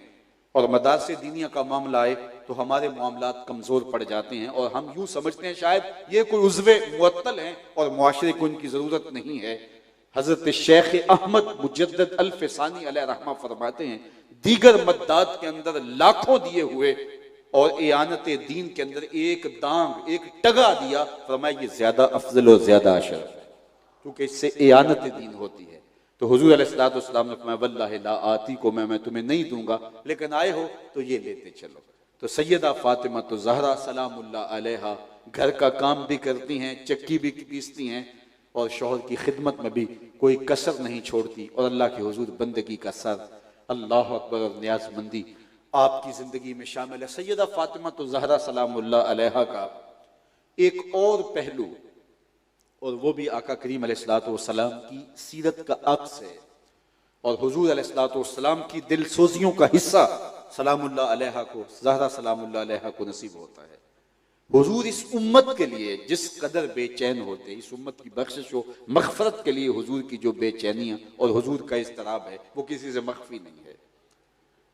और मदारसे दीनिया का मामला आए तो हमारे मामलात कमजोर पड़ जाते हैं, और हम यूं समझते हैं शायद ये कोई उज़्वे मुअत्तल हैं और मुआशरे को इनकी जरूरत नहीं है। हजरत शेख अहमद मुजद्दद अल फ़सानी अलैहि रहमा फरमाते हैं दीगर मद्दात के अंदर लाखों दिए हुए और इयानत दीन के अंदर एक दांग एक टगा दिया, फरमाया ये ज्यादा अफजल और ज्यादा अशरफ है, क्योंकि इससे इयानत दीन होती है। तो हुजूर अलैहिस्सलातु वस्सलाम ने फरमाया वल्लाहि ला आती को मैं तुम्हें नहीं दूंगा, लेकिन आए हो तो ये लेते चलो। तो सैयदा फातिमा तो ज़हरा सलामुल्लाह अलैहा घर का काम भी करती हैं, चक्की भी पीसती हैं, और शौहर की खिदमत में भी कोई कसर नहीं छोड़ती, और अल्लाह के हुजूर बंदगी का सर अल्लाह अकबर और न्याज़मंदी आपकी जिंदगी में शामिल है। सैयदा फातिमा तो ज़हरा सलामुल्लाह अलैहा का एक और पहलू, और वो भी आका करीम अलैहिस्सलातु वस्सलाम की सीरत का अक्स है, और हुजूर अलैहिस्सलातु वस्सलाम की दिल सोजियों का हिस्सा सलामुल्लाह अलैहा को, ज़हरा सलामुल्लाह अलैहा को नसीब होता है। हुजूर इस उम्मत के लिए जिस कदर बेचैन होते, इस उम्मत की बख्शिश व मग़फ़रत के लिए हुजूर की जो बेचैनियाँ और हुजूर का इज़्तिराब है वो किसी से मख्फी नहीं है।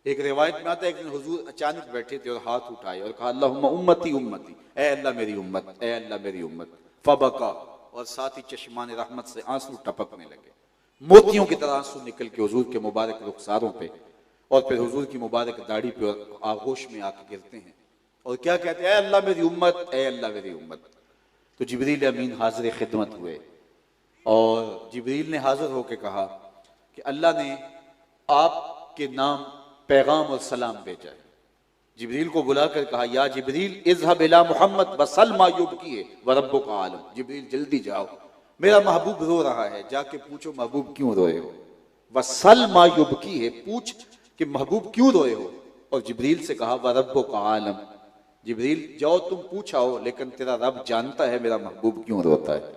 एक रिवायत में आता है एक दिन हुजूर अचानक बैठे थे और हाथ उठाए और कहा अल्लाहुम्मा उम्मती उम्मती, ए अल्लाह मेरी उम्मत, ए अल्लाह मेरी उम्मत। फबका, और साथ ही चश्मान रहमत से आंसू टपकने लगे, मोतियों की तरह आंसू निकल के हुजूर के मुबारक रुखसारों पे और फिर हुजूर की मुबारक दाढ़ी पे और आगोश में आके गिरते हैं और क्या कहते हैं, ए अल्लाह मेरी उम्मत, ए अल्लाह मेरी उम्मत। तो जिब्रील अमीन हाजिर खिदमत हुए और जिब्रील ने हाजिर होकर कहा कि अल्लाह ने आपके नाम पैगाम और सलाम भेजा है। जिब्रील को बुलाकर कहा या जिब्रील इज़हब इला मुहम्मद वसल मा युबकी व रब्बुका आलम, जिब्रील जल्दी जाओ, मेरा महबूब रो रहा है, जाके पूछो महबूब क्यों रोए हो। वसल मा युबकी है, पूछ कि महबूब क्यों रोए हो। और जिब्रील से कहा व रब्बुका आलम, जिब्रील जाओ तुम पूछाओ, लेकिन तेरा रब जानता है मेरा महबूब क्यों रोता है।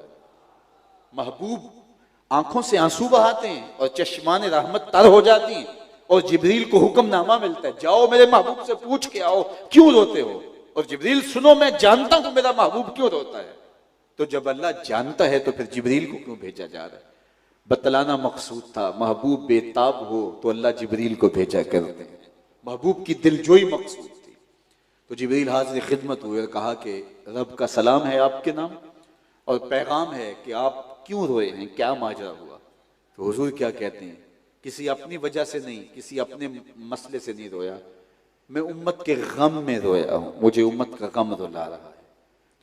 महबूब आंखों से आंसू बहाते हैं और चश्मान रहमत तर हो जाती हैं और जिब्रील को हुक्मनामा मिलता है जाओ मेरे महबूब से पूछ के आओ क्यों रोते हो। और जिब्रील सुनो मैं जानता हूं मेरा महबूब क्यों रोता है। तो जब अल्लाह जानता है तो फिर जिब्रील को क्यों भेजा जा रहा है। बतलाना मकसूद था, महबूब बेताब हो तो अल्लाह जिब्रील को भेजा करते हैं, महबूब की दिलजोई मकसूद थी। तो जिब्रील हाजिर खिदमत हुए और कहा कि रब का सलाम है आपके नाम और पैगाम है कि आप क्यों रोए हैं, क्या माजरा हुआ। तो हुजूर क्या कहते हैं, किसी अपनी वजह से नहीं, किसी अपने मसले से नहीं रोया, मैं उम्मत के गम में रोया हूं, मुझे उम्मत का गम रुला रहा है।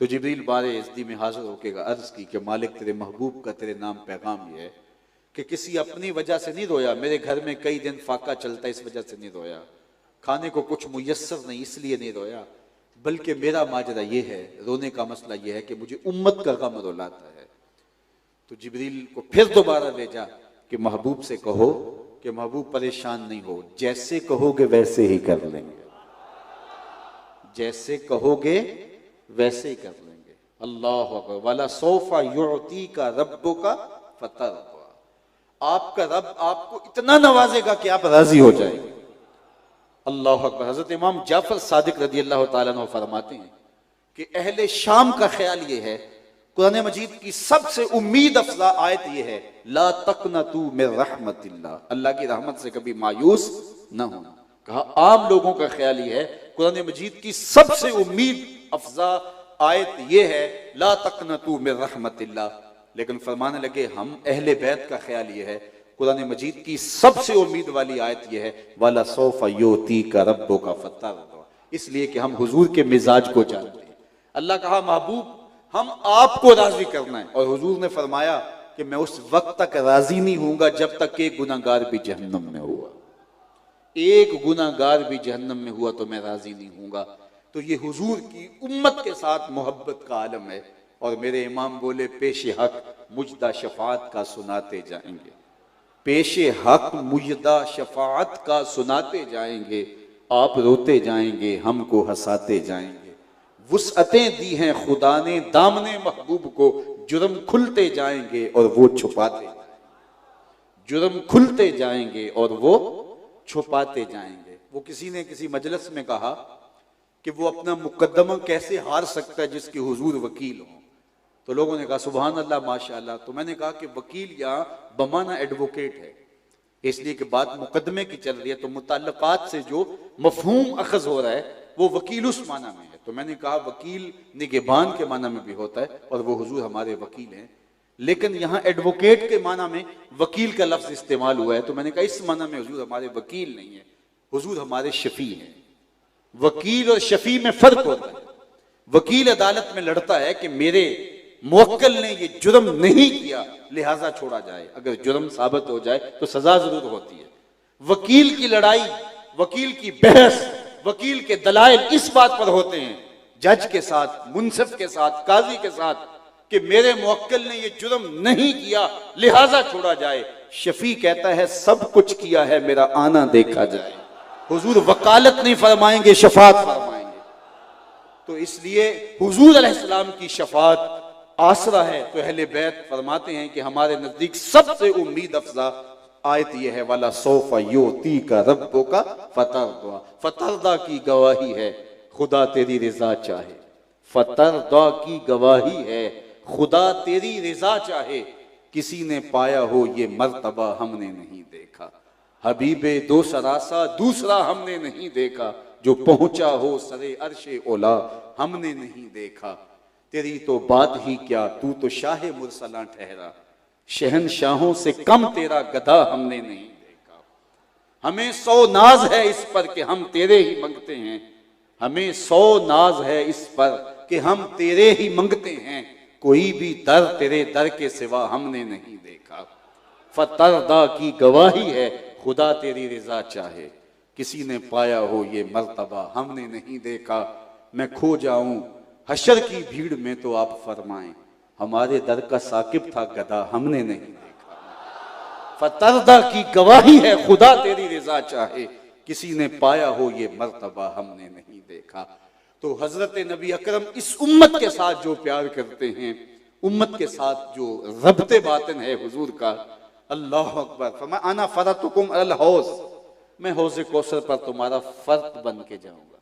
तो जिब्रील बारे इज़्ज़ी में हाजिर होकर अर्ज की कि मालिक तेरे महबूब का तेरे नाम पैगाम ये है कि किसी अपनी वजह से नहीं रोया, मेरे घर में कई दिन फाका चलता इस वजह से नहीं रोया, खाने को कुछ मुयस्सर नहीं इसलिए नहीं रोया, बल्कि मेरा माजरा ये है, रोने का मसला ये है कि मुझे उम्मत का गम रुलाता है। तो जिब्रील को फिर दोबारा भेजा कि महबूब से कहो कि महबूब परेशान नहीं हो, जैसे कहोगे वैसे ही कर लेंगे, जैसे कहोगे वैसे ही कर लेंगे। अल्लाह अकबर, वाला सौफा युअती का रब्बुका फतरदा, आपका रब आपको इतना नवाजेगा कि आप राजी हो जाएंगे। अल्लाह अकबर। हजरत इमाम जाफर सादिक रदी अल्लाह तआला अन्हु फरमाते हैं कि अहले शाम का ख्याल ये है कुरान मजीद की सबसे उम्मीद अफजा आयत यह है, ला तकनतू मिन रहमतिल्लाह, अल्लाह की रहमत से कभी मायूस न होना। कहा आम लोगों का ख्याल यह है, कुरान मजीद की सबसे उम्मीद अफजा आयत यह है, ला तकनतू मिन रहमतिल्लाह, लेकिन फरमाने लगे हम अहले बैत का ख्याल यह है, कुरान मजीद की सबसे उम्मीद वाली आयत यह है, वाला सौफा युतीका रब्बुका फतरदा, इसलिए कि हम हुजूर के मिजाज को जानते हैं। अल्लाह कहा महबूब हम आपको राजी करना है, और हुजूर ने फरमाया कि मैं उस वक्त तक राजी नहीं हूंगा जब तक कि एक गुनाहगार भी जहन्नम में हुआ, एक गुनाहगार भी जहन्नम में हुआ तो मैं राजी नहीं हूंगा। तो ये हुजूर की उम्मत के साथ मोहब्बत का आलम है। और मेरे इमाम बोले, पेशे हक मुजदा शफात का सुनाते जाएंगे, पेशे हक मुजदा शफात का सुनाते जाएंगे, आप रोते जाएंगे हमको हंसाते जाएंगे। वुसअतें दी हैं खुदा ने दामने महबूब को, जुर्म खुलते जाएंगे और वो छुपाते जाएंगे, जुर्म खुलते जाएंगे और वो छुपाते जाएंगे। वो किसी ने किसी मजलिस में कहा कि वो अपना मुकद्दमा कैसे हार सकता है जिसके हुजूर वकील हो। तो लोगों ने कहा सुभान अल्लाह माशाअल्लाह। तो मैंने कहा कि वकील यहाँ बमाना एडवोकेट है, इसलिए कि बात मुकदमे की चल रही है, तो मुताल्लकात से जो मफहूम अखज हो रहा है वो वकील उस माना में है। तो मैंने कहा वकील निगहबान के माना में भी होता है और वो हुजूर हमारे वकील हैं, लेकिन यहाँ एडवोकेट के माना में वकील का लफ्ज इस्तेमाल हुआ है। तो मैंने कहा इस माना में हुजूर हमारे वकील नहीं है, हुजूर हमारे शफी हैं। वकील और शफी में फर्क होता है। वकील अदालत में लड़ता है कि मेरे मुवक्किल ने ये जुर्म नहीं किया लिहाजा छोड़ा जाए, अगर जुर्म साबित हो जाए तो सजा जरूर होती है। वकील की लड़ाई, वकील की बहस, वकील के दलाइल इस बात पर होते हैं जज के साथ, मुंसिफ के साथ, काजी के साथ कि मेरे मुवक्किल ने ये जुर्म नहीं किया लिहाजा छोड़ा जाए। शफी कहता है सब कुछ किया है, मेरा आना देखा जाए। हुजूर वकालत नहीं फरमाएंगे, शफात फरमाएंगे। तो इसलिए हुजूर अलैहिस्सलाम की शफात आसरा है। तो अहले बैत फरमाते हैं कि हमारे नजदीक सबसे उम्मीद अफजा आयत यह है, वाला सौफा युतीका रब्बुका फतरदा, फतरदा की गवाही है खुदा तेरी रिजा चाहे, फतरदा की गवाही है खुदा तेरी रिजा चाहे, किसी ने पाया हो ये मर्तबा हमने नहीं देखा, हबीबे दो सरासा दूसरा हमने नहीं देखा, जो पहुंचा हो सरे अर्शे ओला हमने नहीं देखा। तेरी तो बात ही क्या, तू तो शाह मुरसला ठहरा, शहनशाहों से कम तेरा गधा हमने नहीं देखा। हमें 100 नाज है इस पर कि हम तेरे ही मंगते हैं, हमें 100 नाज है इस पर कि हम तेरे ही मंगते हैं, कोई भी दर तेरे दर के सिवा हमने नहीं देखा। फतरदा की गवाही है खुदा तेरी रिजा चाहे, किसी ने पाया हो ये मर्तबा हमने नहीं देखा। मैं खो जाऊं हशर की भीड़ में तो आप फरमाएं, हमारे दर का साकिब था गधा हमने नहीं देखा। फतरदा की गवाही है खुदा तेरी रिजा चाहे, किसी ने पाया हो ये मर्तबा हमने नहीं देखा। तो हजरत नबी अकरम इस उम्मत के साथ जो प्यार करते हैं, उम्मत के साथ जो रब्ते बातिन है हुजूर का, अल्लाह अकबर। फरमाया आना फरतुकुम अल हौज, मैं हौज़े कौसर पर तुम्हारा फर्द बन के जाऊंगा।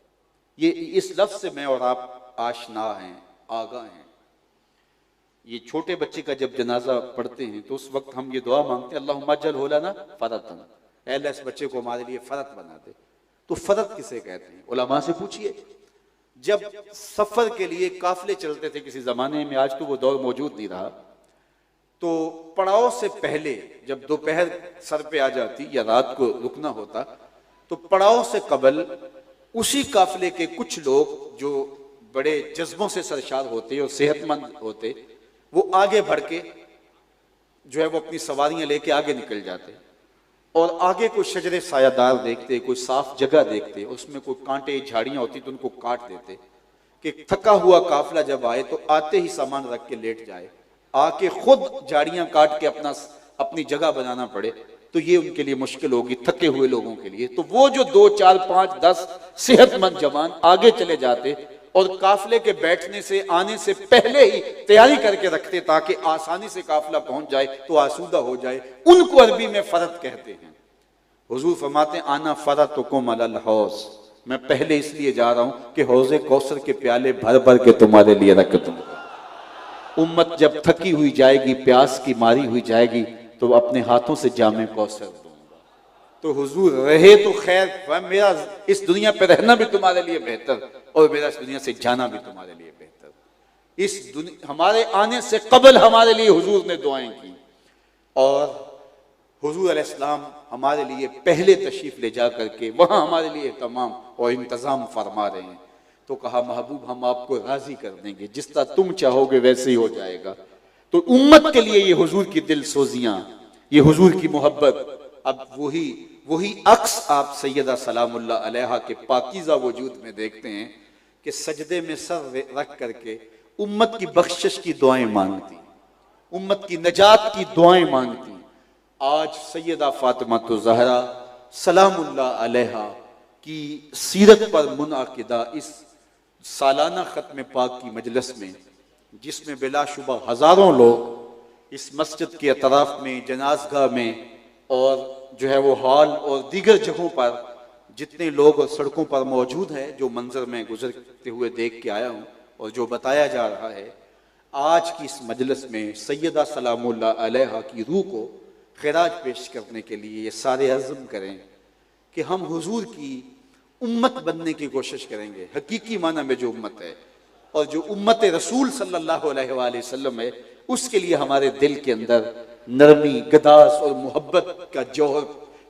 ये इस लफ्ज से मैं और आप आशना हैं, आगा हैं। ये छोटे बच्चे का जब जनाजा पढ़ते हैं तो उस वक्त हम ये दुआ मांगते हैं, अल्लाहुम्मा अज्जल हो लना फरतन, ऐ अल्लाह इस बच्चे को हमारे लिए फरत बना दे। तो फरत किसे कहते हैं? उलमा से पूछिए। जब सफर के लिए काफिले चलते थे किसी जमाने में, आज तो वो दौर मौजूद नहीं रहा, तो पड़ाव से पहले जब दोपहर सर पे आ जाती या रात को रुकना होता, तो पड़ाव से कबल उसी काफिले के कुछ लोग जो बड़े जज्बों से सरशार होते और सेहतमंद होते, वो आगे बढ़ के जो है वो अपनी सवारियां लेके आगे निकल जाते और आगे कोई शजरे सायादार देखते, कोई साफ जगह देखते, उसमें कोई कांटे झाड़ियां होती तो उनको काट देते कि थका हुआ काफिला जब आए तो आते ही सामान रख के लेट जाए, आके खुद झाड़ियां काट के अपनी जगह बनाना पड़े तो ये उनके लिए मुश्किल होगी, थके हुए लोगों के लिए। तो वो जो 2, 4, 5, 10 सेहतमंद जवान आगे चले जाते और काफिले के बैठने से आने से पहले ही तैयारी करके रखते ताकि आसानी से काफिला पहुंच जाए तो आसूदा हो जाए। उनको अरबी में फरत कहते हैं। हुजूर फरमाते आना फरतुकुम अलल हौज, मैं पहले इसलिए जा रहा हूं कि हौज़े कौसर के प्याले भर भर के तुम्हारे लिए रख दूंगा। उम्मत जब थकी हुई जाएगी, प्यास की मारी हुई जाएगी, तो अपने हाथों से जामे कौसर दूंगा। तो हुजूर रहे तो खैर, मेरा इस दुनिया पे रहना भी तुम्हारे लिए बेहतर और मेरा इस दुनिया से जाना भी तुम्हारे लिए बेहतर। इस दुनिया हमारे आने से कबल हमारे लिए हुजूर ने दुआएं की और हुजूर अलैहिस्सलाम हमारे लिए पहले तशरीफ ले जा करके वहां हमारे लिए तमाम और इंतजाम फरमा रहे हैं। तो कहा महबूब हम आपको राजी कर देंगे, जिस तरह तुम चाहोगे वैसे ही हो जाएगा। तो उम्मत के लिए ये हुजूर की दिल सोजियां, ये हुजूर की मोहब्बत, अब वही अक्स आप सैयदा सलामुल्लाह अलैहा के पाकीज़ा वजूद में देखते हैं कि सजदे में सर रख करके उम्मत की बख्शिश की दुआएं मांगती, उम्मत की नजात की दुआएं मांगती। आज सैयदा फातिमा तो ज़हरा सलामुल्लाह अलैहा की सीरत पर मुनअक़िदा इस सालाना ख़त्म पाक की मजलिस में, जिसमें बिलाशुबा हज़ारों लोग इस मस्जिद के अतराफ में, जनाज़गाह में और जो है वो हॉल और दीगर जगहों पर जितने लोग और सड़कों पर मौजूद है, जो मंजर में गुजरते हुए देख के आया हूँ और जो बताया जा रहा है, आज की इस मजलिस में सैयदा सलामुल्लाह अलैहा की रूह को खिराज पेश करने के लिए ये सारे अज़्म करें कि हम हुजूर की उम्मत बनने की कोशिश करेंगे, हकीकी माना में जो उम्मत है और जो उम्मत रसूल सल्लल्लाहु अलैहि वसल्लम है, उसके लिए हमारे दिल के अंदर नरमी, गदास और मोहब्बत का जौहर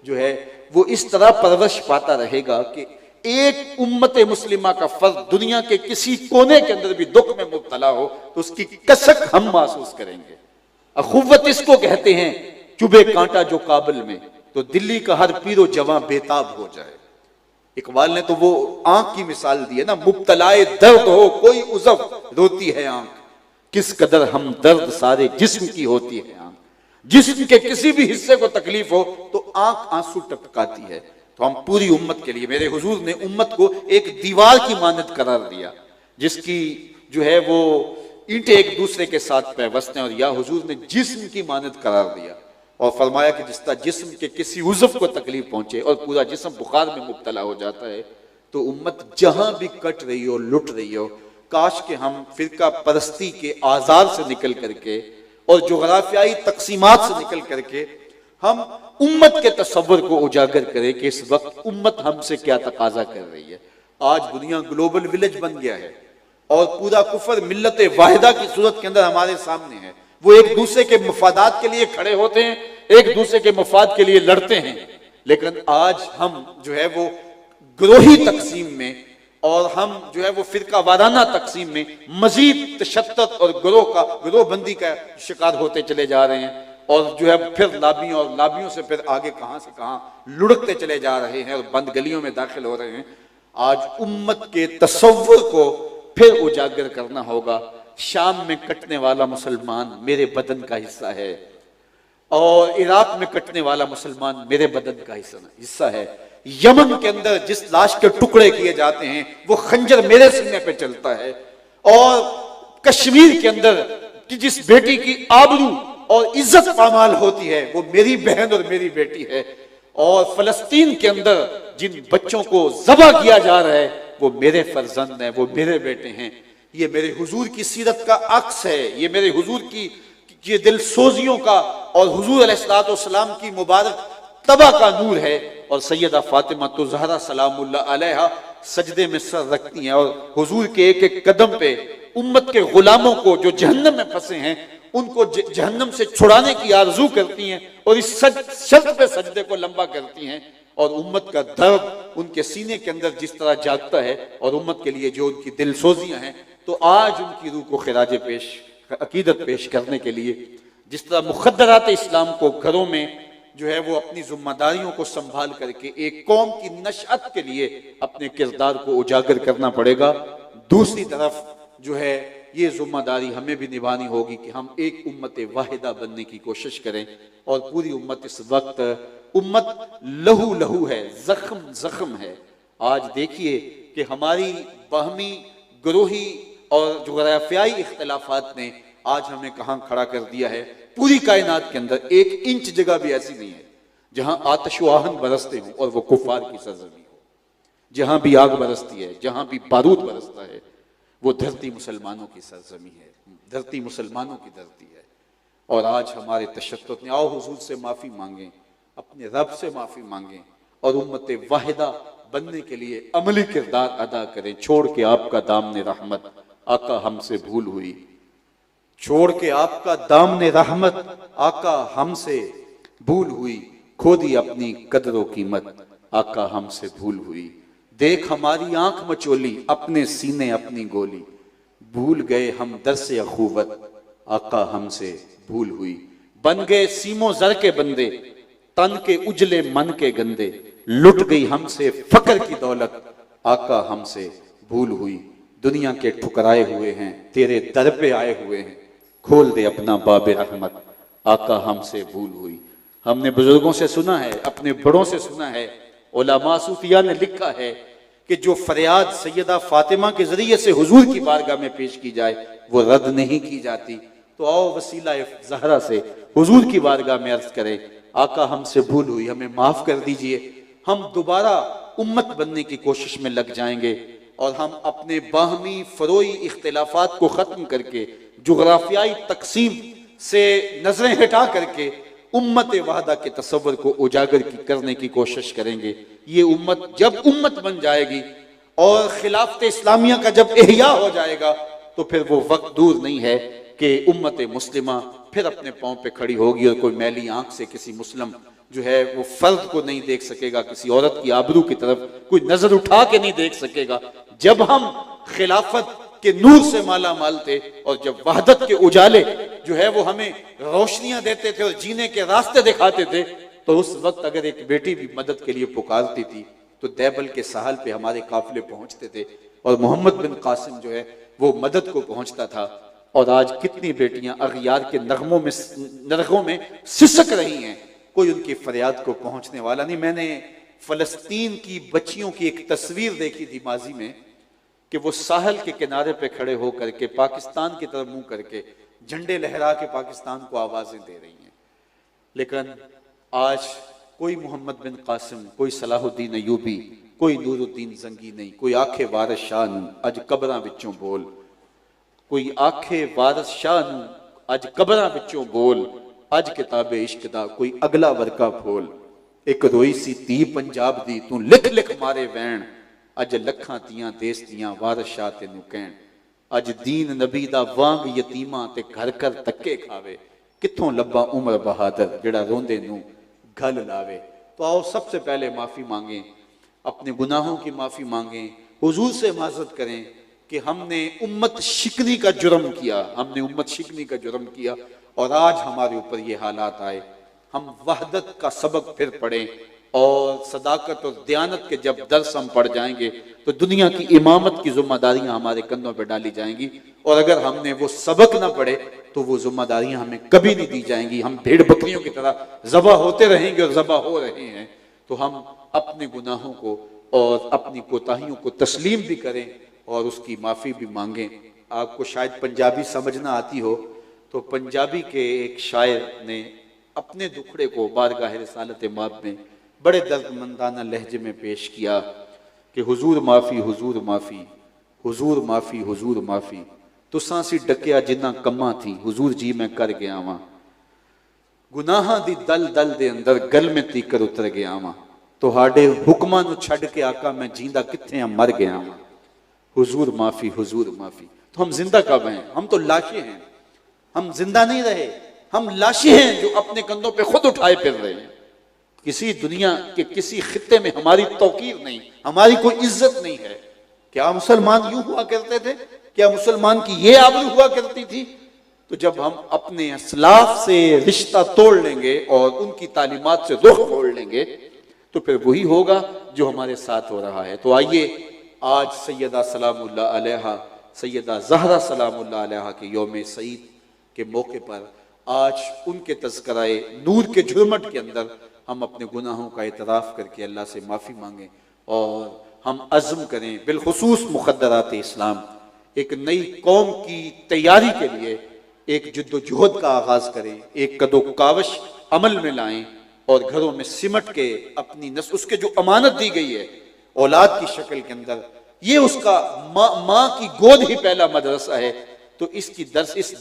जो है वो इस तरह परवरिश पाता रहेगा कि एक उम्मत मुस्लिमा का फर्द दुनिया के किसी कोने के अंदर भी दुख में मुब्तला हो तो उसकी कसक हम महसूस करेंगे। अखुव्वत इसको कहते हैं, चुभे कांटा जो काबिल में तो दिल्ली का हर पीरो जवां बेताब हो जाए। इकबाल ने तो वो आंख की मिसाल दी है ना, मुब्तलाए दर्द हो कोई उज़व रोती है आंख, किस कदर हम दर्द सारे जिस्म की होती है आंख। जिस्म के किसी भी हिस्से को तकलीफ हो तो आंख आंसू टपकाती है। तो हम पूरी उम्मत के लिए, मेरे हुजूर ने उम्मत को एक दीवार की मानद करार दिया जिसकी जो है वो ईंटें एक दूसरे के साथ पैवस्त हैं, और या हुजूर ने जिस्म की मानद करार दिया और फरमाया कि जिस तरह जिस्म के किसी उज़व को तकलीफ पहुंचे और पूरा जिस्म बुखार में मुब्तला हो जाता है, तो उम्मत जहां भी कट रही हो, लुट रही हो, काश के हम फिरका परस्ती के आज़ार से निकल करके और जोग्राफियाई तकसीमात से निकल करके हम उम्मत के तसव्वुर को उजागर करें कि इस वक्त उम्मत हमसे क्या तकाजा कर रही है। आज दुनिया ग्लोबल विलेज बन गया है और पूरा कुफर मिल्लत वाहिदा की सूरत के अंदर हमारे सामने है। वो एक दूसरे के मफादात के लिए खड़े होते हैं, एक दूसरे के मफाद के लिए लड़ते हैं, लेकिन आज हम जो है वो ग्रोही तकसीम में और हम जो है वो फिरका वाराना तकसीम में मजीद तशद्दुद और ग्रोहबंदी का शिकार होते चले जा रहे हैं और जो है फिर लाबियों और लाबियों से फिर आगे कहां से कहां लुढ़कते चले जा रहे हैं और बंद गलियों में दाखिल हो रहे हैं। आज उम्मत के तसव्वुर को फिर उजागर करना होगा। शाम में कटने वाला मुसलमान मेरे बदन का हिस्सा है और इराक में कटने वाला मुसलमान मेरे बदन का हिस्सा है। यमन के अंदर जिस लाश के टुकड़े किए जाते हैं वो खंजर मेरे सीने पे चलता है, और कश्मीर के अंदर जिस बेटी की आबरू और इज्जत पामाल होती है वो मेरी बहन और मेरी बेटी है, और फलस्तीन के अंदर जिन बच्चों को ज़बह किया जा रहा है वो मेरे फर्जंद हैं, वो मेरे बेटे हैं। ये मेरे हुजूर की सीरत का अक्स है, ये मेरे हुजूर की ये दिल सोजियों का और हुजूर अलैहिस्सलाम की मुबारक तबा का नूर है। और सैयदा फातिमा तो ज़हरा सलामुल्लाह अलैहा सजदे में सर रखती हैं और हुजूर के एक एक कदम पे उम्मत के गुलामों को जो जहन्नम में फंसे हैं उनको जहन्नम से छुड़ाने की आरजू करती हैं और इस शर्त पे सजदे को लंबा करती हैं। और उम्मत का दर्द उनके सीने के अंदर जिस तरह जागता है और उम्मत के लिए जो उनकी दिल सोजियां हैं, तो आज उनकी रूह को खिराज पेश अकीदत पेश करने के लिए जिस तरह मुखद्दरात इस्लाम को घरों में जो है वो अपनी जिम्मेदारियों को संभाल करके एक कौम की नशअत के लिए अपने किरदार को उजागर करना पड़ेगा, दूसरी तरफ जो है ये जिम्मेदारी हमें भी निभानी होगी कि हम एक उम्मत वाहिदा बनने की कोशिश करें। और पूरी उम्मत इस वक्त उम्मत लहू लहू है, जख्म जख्म है। आज देखिए कि हमारी बाहमी ग्रोही और जोग्राफियाई इख्तिलाफात ने आज हमें कहां खड़ा कर दिया है। पूरी कायनात के अंदर 1 इंच जगह भी ऐसी नहीं है जहां आतिश व आहन बरसते हों और वो कुफार की सरजमी हो। जहां भी आग बरसती है, जहां भी बारूद बरसता है, वो धरती मुसलमानों की सरजमी है, धरती मुसलमानों की धरती है। और आज हमारे तशद्दुद ने, आओ हुजूर से माफ़ी मांगें, अपने रब से माफ़ी मांगें और उम्मत वाहिदा बनने के लिए अमली किरदार अदा करें। छोड़ के आपका दामने रहमत आका हमसे भूल हुई, छोड़ के आपका दामने रहमत आका हमसे भूल हुई, खो दी अपनी कदरों कीमत आका हमसे भूल हुई। देख हमारी आंख मचोली, अपने सीने अपनी गोली, भूल गए हम दरसे अखुवत आका हमसे भूल हुई। बन गए सीमो जर के बंदे, तन के उजले मन के गंदे, लुट गई हमसे फकर की दौलत आका हमसे भूल हुई। दुनिया के ठुकराए हुए हैं, तेरे दर पे आए हुए हैं, खोल दे अपना बाबे रहमत आका हमसे भूल हुई। हमने बुजुर्गों से सुना है, अपने बड़ों से सुना है, उलमा सूफिया ने लिखा है कि जो फरियाद सैयदा फातिमा के जरिए से हुजूर की बारगाह में पेश की जाए वो रद्द नहीं की जाती। तो आओ वसीला ज़हरा से हुजूर की बारगाह में अर्ज करें, आका हमसे भूल हुई, हमें माफ कर दीजिए। हम दोबारा उम्मत बनने की कोशिश में लग जाएंगे और हम अपने बाहमी फरोई इख्तिलाफात को खत्म करके, जुग्राफियाई तकसीम से नजरें हटा करके उम्मत वाहदा के तस्वर को उजागर करने की कोशिश करेंगे। ये उम्मत जब उम्मत बन जाएगी और खिलाफत इस्लामिया का जब एहया हो जाएगा तो फिर वो वक्त दूर नहीं है कि उम्मत मुस्लिमा फिर अपने पांव पे खड़ी होगी और कोई मैली आंख से किसी मुस्लिम जो है वो फर्द को नहीं देख सकेगा, किसी औरत की आबरू की तरफ कोई नजर उठा के नहीं देख सकेगा। जब हम खिलाफत के नूर से माला माल थे और जब वहदत के उजाले जो है वो हमें रोशनियां देते थे और जीने के रास्ते दिखाते थे, तो उस वक्त अगर एक बेटी भी मदद के लिए पुकारती थी तो दैबल के साहल पे हमारे काफिले पहुंचते थे और मोहम्मद बिन कासिम जो है वो मदद को पहुंचता था। और आज कितनी बेटियां अगियार के नरगों में सिसक रही हैं, कोई उनकी फरियाद को पहुंचने वाला नहीं। मैंने फलस्तीन की बच्चियों की एक तस्वीर देखी थी माजी में कि वो साहल के किनारे पे खड़े होकर के पाकिस्तान की तरफ मुंह करके झंडे लहरा के पाकिस्तान को आवाजें दे रही हैं। लेकिन आज कोई मोहम्मद बिन कासिम, कोई सलाहुद्दीन अयूबी, कोई नूरुद्दीन जंगी नहीं, कोई आखे वारिस शाह नूं अज कबरां विचों बोल, कोई आखे वारिस शाह नूं अज कबरां विचों बोल, अज किताबे इश्क दा कोई अगला वर्का फोल। एक रोई सी धी पंजाब दी तू लिख लिख मारे वैन, अज लखां तियां देस दियां वारिस शाह तेनू कहण। अज दीन नबी दा वांग यतीमा ते घर घर धक्के खावे, कित्थों लब्बा उमर बहादुर जेड़ा रोंदे नू गल लावे। तो आओ सबसे पहले माफी मांगे, अपने गुनाहों की माफी मांगे, हुजूर से माजरत करें कि हमने उम्मत शिकनी का जुर्म किया, हमने उम्मत शिकनी का जुर्म किया और आज हमारे ऊपर ये हालात आए। हम वहदत का सबक फिर पढ़ें और सदाकत और दयानत के जब दर्स हम पढ़ जाएंगे तो दुनिया की इमामत की जिम्मेदारियां हमारे कंधों पर डाली जाएंगी। और अगर हमने वो सबक ना पढ़े तो वो जिम्मेदारियां हमें कभी नहीं दी जाएंगी। हम भेड़ बकरियों की तरह ज़बा होते रहेंगे और ज़बा हो रहे हैं। तो हम अपने गुनाहों को और अपनी कोताहियों को तस्लीम भी करें और उसकी माफ़ी भी मांगें। आपको शायद पंजाबी समझना आती हो तो पंजाबी के एक शायर ने अपने दुखड़े को बारगाह रिसालत माब में बड़े दर्दमंदाना लहजे में पेश किया कि हुजूर माफ़ी, हुजूर माफ़ी, हुजूर माफ़ी, हुजूर माफ़ी, तुसां सी डकिया जिन्ना कम्मा थी, हुजूर जी मैं कर गया वां, गुनाहां दी दल दल दे अंदर गल में तीकर उतर गया वां, तुहाडे हुक्मां नूं छड्ड के आका मैं जींदा कित्थे आ मर गया वां, हुजूर माफ़ी, हुजूर माफ़ी। तो हम जिंदा कब हैं? हम तो लाशें हैं। हम जिंदा नहीं रहे, हम लाशें हैं जो अपने कंधों पे खुद उठाए फिर रहे हैं। किसी दुनिया के किसी खित्ते में हमारी तौकीर नहीं, हमारी कोई इज्जत नहीं है। क्या मुसलमान यूं हुआ करते थे? क्या मुसलमान की ये आबरू हुआ करती थी? तो जब हम अपने असलाफ से रिश्ता तोड़ लेंगे और उनकी तालीमात से रुख मोड़ लेंगे तो फिर वही होगा जो हमारे साथ हो रहा है। तो आइए आज सैयदा सलामुल्लाह अलैहा, सैयदा ज़हरा सलामुल्लाह अलैहा के यौम सईद के मौके पर आज उनके तज़किराए नूर के झुरमट के अंदर हम अपने गुनाहों का इतराफ़ करके अल्लाह से माफ़ी मांगें और हम अज़्म करें बिलखुसूस मुक़द्दरात इस्लाम एक नई कौम की तैयारी के लिए एक जद्दोजहद का आगाज़ करें, एक कदो कावश अमल में लाएं और घरों में सिमट के अपनी उसके जो अमानत दी गई है औलाद की शक्ल के अंदर ये उसका माँ की गोद ही पहला मदरसा है। तो इस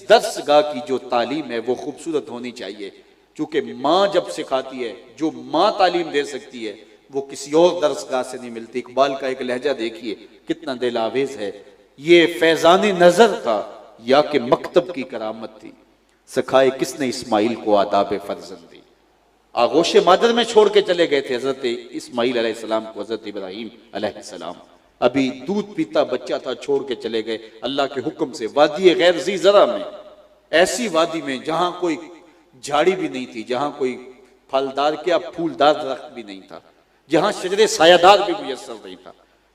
दर्सगाह की जो तालीम है वो खूबसूरत होनी चाहिए, क्योंकि माँ जब सिखाती है, जो माँ तालीम दे सकती है वो किसी और दर्सगाह से नहीं मिलती। इकबाल का एक लहजा देखिए कितना दिल आवेज है, ये फैजान नजर था या कि मकतब की करामत थी, सिखाए किसने इस्माइल को आदाब फर्जंदी। आगोश मादर में छोड़ के चले गए थे हजरत इस्माइल अलैहिस्सलाम को, हजरत इब्राहीम अलैहिस्सलाम। अभी दूध पीता बच्चा था, छोड़ के चले गए अल्लाह के हुक्म से वादी गैर ज़ी ज़रा में, ऐसी वादी में जहां कोई झाड़ी भी नहीं थी, जहां कोई फलदार क्या फूलदार दरख्त भी नहीं था, जहां शजरे सायादार भी मुयस्सर नहीं था।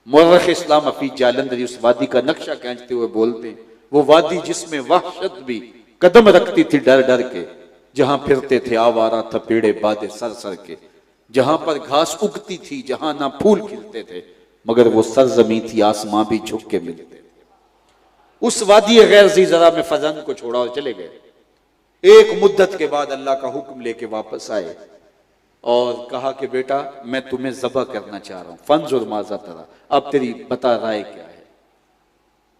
मुर्रख इस्लाम हफीज जालंधरी उस वादी का नक्शा खींचते हुए बोलते हैं, वो वादी जिसमें वहशत भी कदम रखती थी डर डर के, जहां फिरते थे आवारा थपेड़े बादे सर सर के, जहां पर घास उगती थी, जहां ना फूल खिलते थे, मगर वो सरजमी थी आसमां भी झुक के मिलते थे। उस वादी गैर ज़ी ज़रा में फजन को छोड़ा और चले गए। एक मुद्दत के बाद अल्लाह का हुक्म लेके वापस आए और कहा कि बेटा मैं तुम्हें ज़बह करना चाह रहा हूं, फंजुर माज़ा तरा, अब तेरी बता राय क्या है।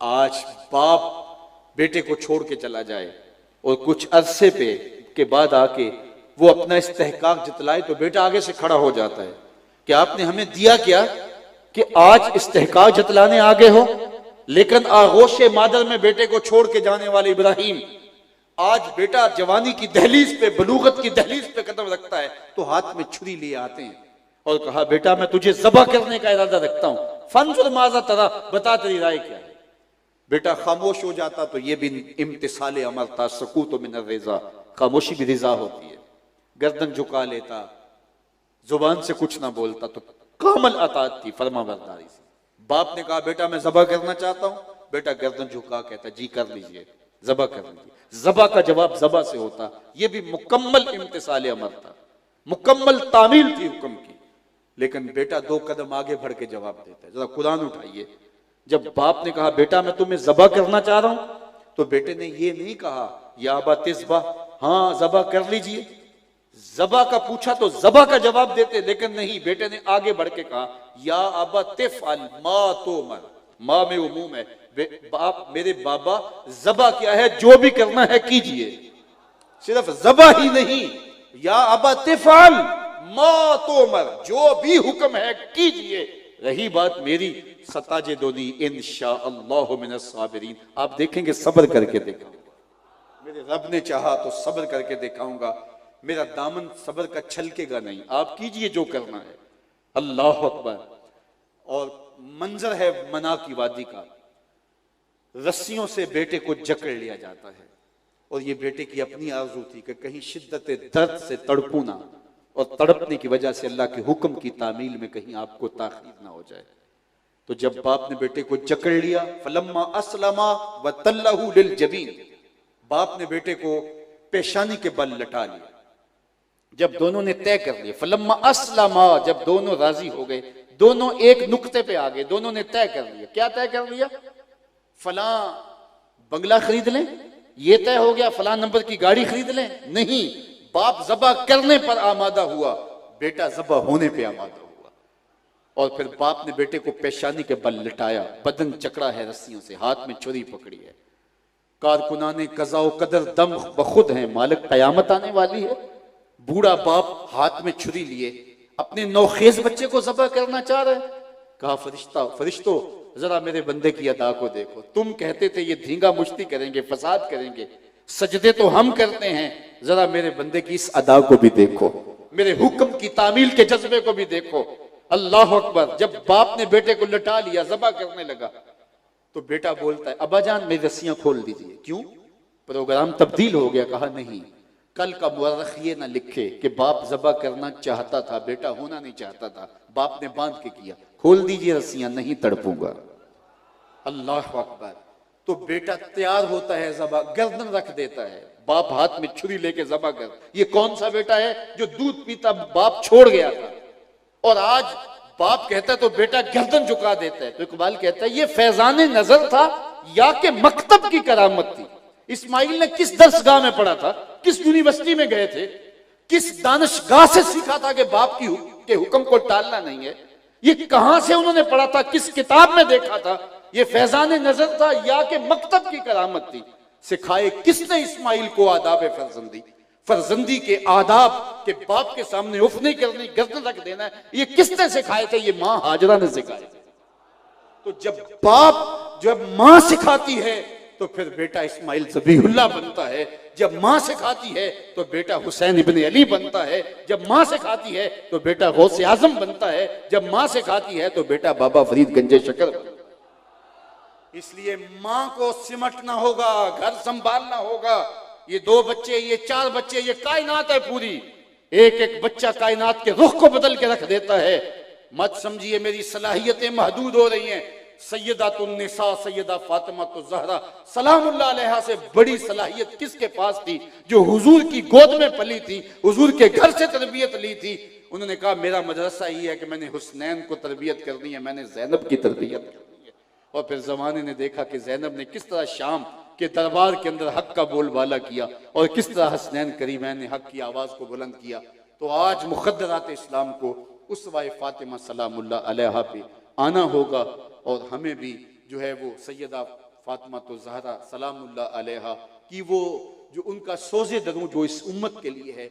आज बाप बेटे को छोड़ के चला जाए और कुछ अरसे के बाद आके वो अपना इस्तेहकाक जतलाए तो बेटा आगे से खड़ा हो जाता है कि आपने हमें दिया क्या कि आज इस्तेहकाक जतलाने आगे हो। लेकिन आगोश मादर में बेटे को छोड़ के जाने वाले इब्राहिम, आज बेटा जवानी की दहलीज पे, बलूगत की दहलीज पे कदम रखता है तो हाथ में छुरी लिए आते हैं और कहा बेटा मैं तुझे ज़बह करने का इरादा रखता हूं, फंजुर माज़ा तरा, बता तेरी राय क्या है। बेटा खामोश हो जाता तो ये भी इम्तिसाले अमर था, सकूत मिनर रिज़ा, खामोशी भी रिजा होती है। गर्दन झुका लेता, जुबान से कुछ ना बोलता तो कामल अतात थी, फरमा बरदारी से। बाप ने कहा बेटा मैं ज़बह करना चाहता हूं, बेटा गर्दन झुका कहता जी कर लीजिए, ज़बह कर लीजिए। ज़बह का जवाब ज़बह से होता, यह भी मुकम्मल इम्तिसाले अमर था, मुकम्मल तामील थी हुक्म की। लेकिन बेटा 2 कदम आगे बढ़ के जवाब देता है। जरा कुरान उठाइए, जब बाप ने कहा बेटा मैं तुम्हें ज़बह करना चाह रहा हूं तो बेटे ने ये नहीं कहा या अबा तिस्बा, हाँ ज़बह कर लीजिए। ज़बह का पूछा तो ज़बह का जवाब देते, लेकिन नहीं, बेटे ने आगे बढ़ के कहा या अबा तिफ़अल मा तुमर, माँ में उमूम है, बाप मेरे बाबा ज़बह क्या है, जो भी करना है कीजिए। सिर्फ ज़बह ही नहीं, या अबा तिफ़अल मा तुमर, जो भी हुक्म है कीजिए। रही बात मेरी सताजे दोनी इंशाअल्लाहु मिनस साबिरीन, आप देखेंगे सब्र करके दिखाऊंगा, मेरे रब ने चाहा तो सब्र करके दिखाऊंगा, मेरा दामन सब्र का छलकेगा नहीं, आप कीजिए जो करना है। अल्लाह अकबर। और मंजर है मना की वादी का, रस्सियों से बेटे को जकड़ लिया जाता है और ये बेटे की अपनी आरज़ू थी कि कहीं शिद्दत दर्द से तड़पू ना, और तड़पने की वजह से अल्लाह के हुक्म की तामील में कहीं आपको ताखीर ना हो जाए। तो जब बाप ने बेटे को जकड़ लिया, फलम्मा अस्लमा व तल्लहु लिल जबीन, बाप ने बेटे को पेशानी के बल लटा लिया। जब दोनों ने तय कर लिया, फलम्मा अस्लमा, जब दोनों राजी हो गए, दोनों एक नुक्ते पे आ गए, दोनों ने तय कर लिया। क्या तय कर लिया? फलां बंगला खरीद लें, ये तय हो गया फलां नंबर की गाड़ी खरीद लें? नहीं, बाप ज़बह करने पर आमादा हुआ, बेटा ज़बह होने पे आमादा हुआ। और फिर बाप ने बेटे को पेशानी के बल लटाया, बदन चकड़ा है रस्सियों से, हाथ में छुरी पकड़ी है। कारकुनाने कज़ा व कदर दम बखुद हैं, मालिक कयामत आने वाली है। बूढ़ा बाप हाथ में छुरी लिए अपने नौखेज बच्चे को ज़बह करना चाह रहे। कहा फरिश्तों जरा मेरे बंदे की अदा को देखो, तुम कहते थे ये धींगा मुश्ती करेंगे, फसाद करेंगे, सजदे तो हम करते हैं, जरा मेरे बंदे की इस अदा को भी देखो, मेरे हुक्म की तामील के जज्बे को भी देखो। अल्लाह अकबर। जब बाप ने बेटे को लटा लिया, ज़बह करने लगा, तो बेटा बोलता है अब्बा जान मेरी रस्सियां खोल दीजिए। क्यों? प्रोग्राम तब्दील हो गया। कहा नहीं, कल का मुअर्रिख ये ना लिखे कि बाप ज़बह करना चाहता था, बेटा होना नहीं चाहता था, बाप ने बांध के किया। खोल दीजिए रस्सियां, नहीं तड़पूंगा। अल्लाह अकबर। तो बेटा तैयार होता है, ज़बह गर्दन रख देता है, बाप हाथ में छुरी लेके ज़बह कर। ये कौन सा बेटा है जो दूध पीता बाप छोड़ गया था, और आज बाप कहता है तो बेटा गर्दन झुका देता है। तो इकबाल कहता है ये फैजान नजर था या कि मकतब की करामत थी। इस्माइल ने किस दर्सगाह में पढ़ा था, किस यूनिवर्सिटी में गए थे, किस दानिशगाह से सीखा था कि बाप के हुक्म को टालना नहीं है। ये कहां से उन्होंने पढ़ा था, किस किताब में देखा था? ये फैजान नजर था या कि मकतब की करामत थी? सिखाए किसने इस्माइल को आदाब फर्जंदी? फर्जंदी के आदाब के बाप के सामने उफ नहीं करनी, गर्दन रख देना है, ये किसने सिखाए थे? ये मां हाजरा ने सिखाए थे। तो जब मां सिखाती है तो फिर बेटा इस्माइल ज़बीहुल्लाह बनता है। जब मां सिखाती है तो बेटा हुसैन इब्न अली बनता है। जब मां सिखाती है तो बेटा गौसे आजम बनता है। जब मां सिखाती है तो बेटा बाबा फरीद गंजे शकर बनता है। इसलिए मां को सिमटना होगा, घर संभालना होगा। ये 2 बच्चे, ये 4 बच्चे, ये कायनात है पूरी। एक एक बच्चा कायनात के रुख को बदल के रख देता है। मत समझिए मेरी सलाहियतें महदूद हो रही हैं। सैयदातुन्निसा सैयदा फातिमा तो ज़हरा सलामुल्लाह अलैहा से बड़ी सलाहियत किसके पास थी? जो हुजूर की गोद में पली थी, हुजूर के घर से तरबियत ली थी। उन्होंने कहा मेरा मदरसा ही है कि मैंने हुसनैन को तरबियत करनी है, मैंने ज़ैनब की तरबियत करनी है। और फिर जमाने ने देखा कि ज़ैनब ने किस तरह शाम के दरबार के अंदर हक का बोलबाला किया और किस तरह हसनैन करीमैन ने हक की आवाज को बुलंद किया। तो आज मुक़द्दरात इस्लाम को उसवा फातिमा सलामुल्लाह अलैहा पे आना होगा और हमें भी जो है वो सैयदा फातिमा तो ज़हरा सलामुल्लाह अलैहा की वो जो उनका सोज़े दरूं जो इस उम्मत के लिए है,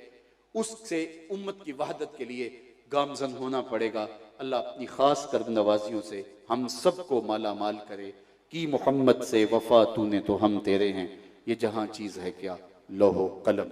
उससे उम्मत की वहदत के लिए गामजन होना पड़ेगा। अल्लाह अपनी खास कर्ब नवाजियों से हम सबको माला माल करे कि मोहम्मद से वफा तूने तो हम तेरे हैं, ये जहां चीज है क्या लौहो कलम।